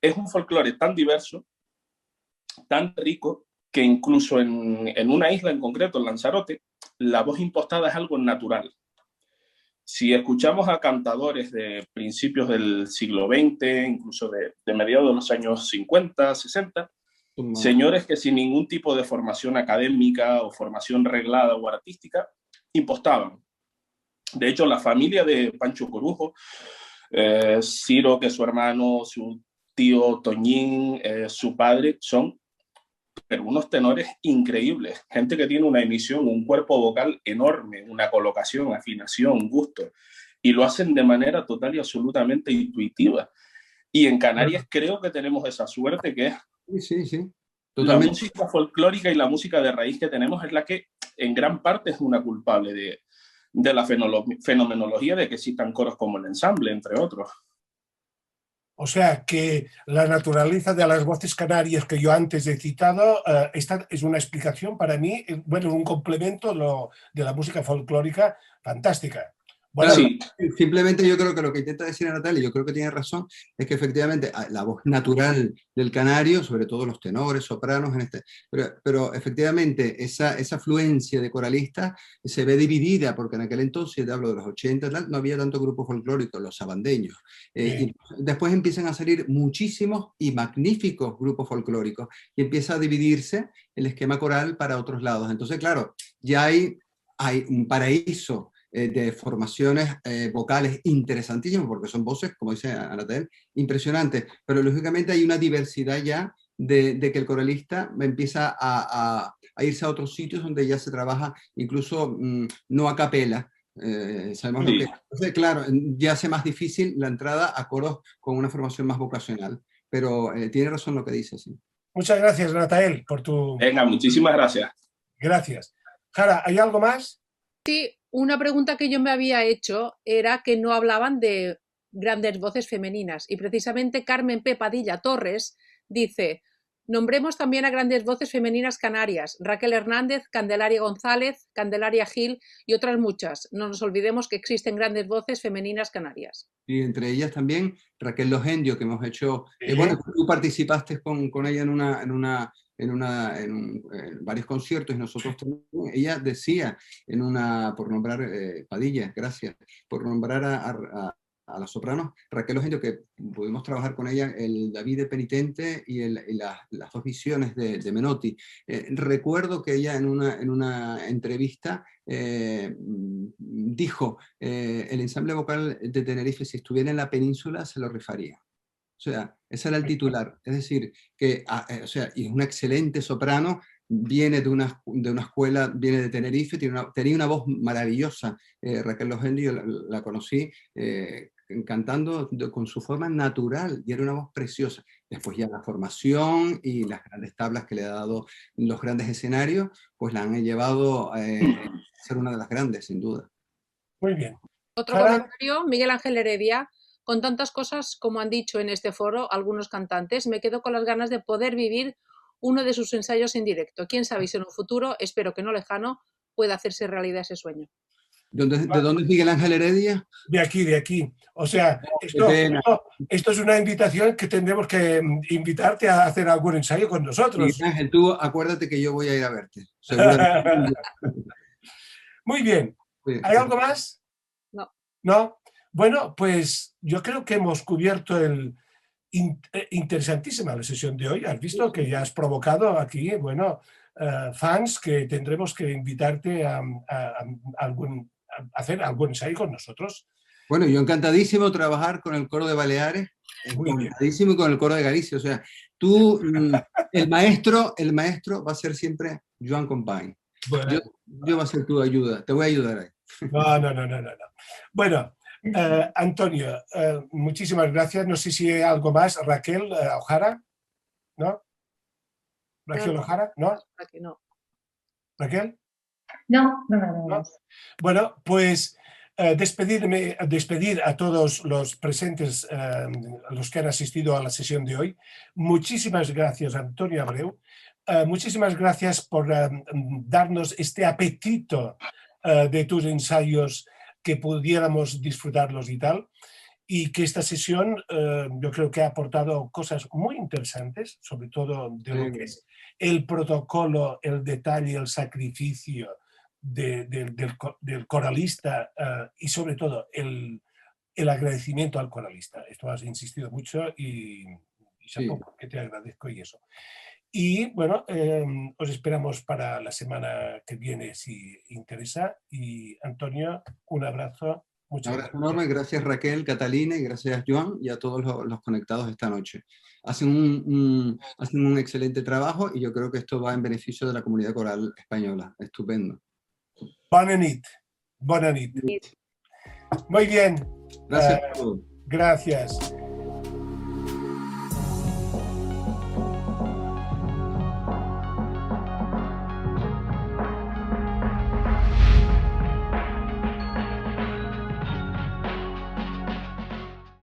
es un folclore tan diverso, tan rico, que incluso en una isla en concreto, en Lanzarote, la voz impostada es algo natural. Si escuchamos a cantadores de principios del siglo XX, incluso de mediados de los años 50, 60, señores que sin ningún tipo de formación académica o formación reglada o artística, impostaban. De hecho, la familia de Pancho Corujo, Ciro, que es su hermano, su tío Toñín, su padre, son pero unos tenores increíbles, gente que tiene una emisión, un cuerpo vocal enorme, una colocación, afinación, gusto, y lo hacen de manera total y absolutamente intuitiva. Y en Canarias creo que tenemos esa suerte que es la música folclórica y la música de raíz que tenemos es la que en gran parte es una culpable de la fenomenología de que existan coros como el ensamble, entre otros. O sea que la naturaleza de las voces canarias que yo antes he citado, esta es una explicación para mí, bueno, un complemento de la música folclórica fantástica. Bueno, claro, sí. Simplemente yo creo que lo que intenta decir Natalia, yo creo que tiene razón, es que efectivamente la voz natural del canario, sobre todo los tenores, sopranos, pero efectivamente esa fluencia de coralistas se ve dividida, porque en aquel entonces, te hablo de los 80, no había tanto grupo folclórico, los sabandeños. Y después empiezan a salir muchísimos y magníficos grupos folclóricos, y empieza a dividirse el esquema coral para otros lados. Entonces, claro, ya hay un paraíso de formaciones vocales interesantísimas, porque son voces, como dice Anatel, impresionantes, pero lógicamente hay una diversidad ya de que el coralista empieza a irse a otros sitios donde ya se trabaja incluso no a capela. Sabemos lo que... Entonces, claro, ya hace más difícil la entrada a coros con una formación más vocacional, pero tiene razón lo que dice, sí. Muchas gracias, Natael, por tu... Venga, muchísimas gracias. Gracias. Jara, ¿hay algo más? Sí, una pregunta que yo me había hecho era que no hablaban de grandes voces femeninas y precisamente Carmen P. Padilla Torres dice: nombremos también a grandes voces femeninas canarias, Raquel Hernández, Candelaria González, Candelaria Gil y otras muchas. No nos olvidemos que existen grandes voces femeninas canarias. Y entre ellas también Raquel Logendio, que hemos hecho, bueno, tú participaste con ella en varios conciertos y nosotros también. Ella decía por nombrar Padilla, gracias, por nombrar a las sopranos, Raquel Logendio, que pudimos trabajar con ella el David de Penitente y las dos visiones de Menotti. Recuerdo que ella en una entrevista dijo, el ensamble vocal de Tenerife, si estuviera en la península, se lo rifaría. O sea, ese era el titular. Es decir, que, o sea, y es una excelente soprano, viene de una escuela, viene de Tenerife, tenía una voz maravillosa. Raquel Logendio la conocí cantando con su forma natural y era una voz preciosa. Después ya la formación y las grandes tablas que le ha dado los grandes escenarios, pues la han llevado a ser una de las grandes, sin duda. Muy bien. Otro comentario, Miguel Ángel Heredia. Con tantas cosas como han dicho en este foro algunos cantantes, me quedo con las ganas de poder vivir uno de sus ensayos en directo. Quién sabe si en un futuro, espero que no lejano, pueda hacerse realidad ese sueño. ¿De dónde es Miguel Ángel Heredia? De aquí. O sea, esto es una invitación que tendremos que invitarte a hacer algún ensayo con nosotros. Miguel Ángel, tú acuérdate que yo voy a ir a verte. Seguramente. Muy bien. ¿Hay algo más? No. ¿No? Bueno, pues yo creo que hemos cubierto interesantísima la sesión de hoy. Has visto que ya has provocado aquí, bueno, fans que tendremos que invitarte a hacer algún ensayo con nosotros. Bueno, yo encantadísimo trabajar con el coro de Baleares, encantadísimo con el coro de Galicia. O sea, tú, el maestro va a ser siempre Joan Company. Bueno, yo va a ser tu ayuda, te voy a ayudar ahí. No. Bueno, Antonio, muchísimas gracias. No sé si hay algo más. Raquel Ojara, ¿no? Raquel Ojara, ¿no? No. ¿Raquel? No. Bueno, pues despedir a todos los presentes, los que han asistido a la sesión de hoy. Muchísimas gracias, Antonio Abreu. Muchísimas gracias por darnos este apetito de tus ensayos, que pudiéramos disfrutarlos y tal. Y que esta sesión yo creo que ha aportado cosas muy interesantes, sobre todo de lo que es el protocolo, el detalle, el sacrificio del coralista y sobre todo el agradecimiento al coralista. Esto has insistido mucho y que te agradezco y eso. Y bueno, os esperamos para la semana que viene si interesa. Y Antonio, un abrazo. Un abrazo enorme, gracias Raquel, Catalina y gracias Joan y a todos los conectados esta noche. Hacen un excelente trabajo y yo creo que esto va en beneficio de la comunidad coral española. Estupendo. Bona nit. Muy bien. Gracias. Gracias.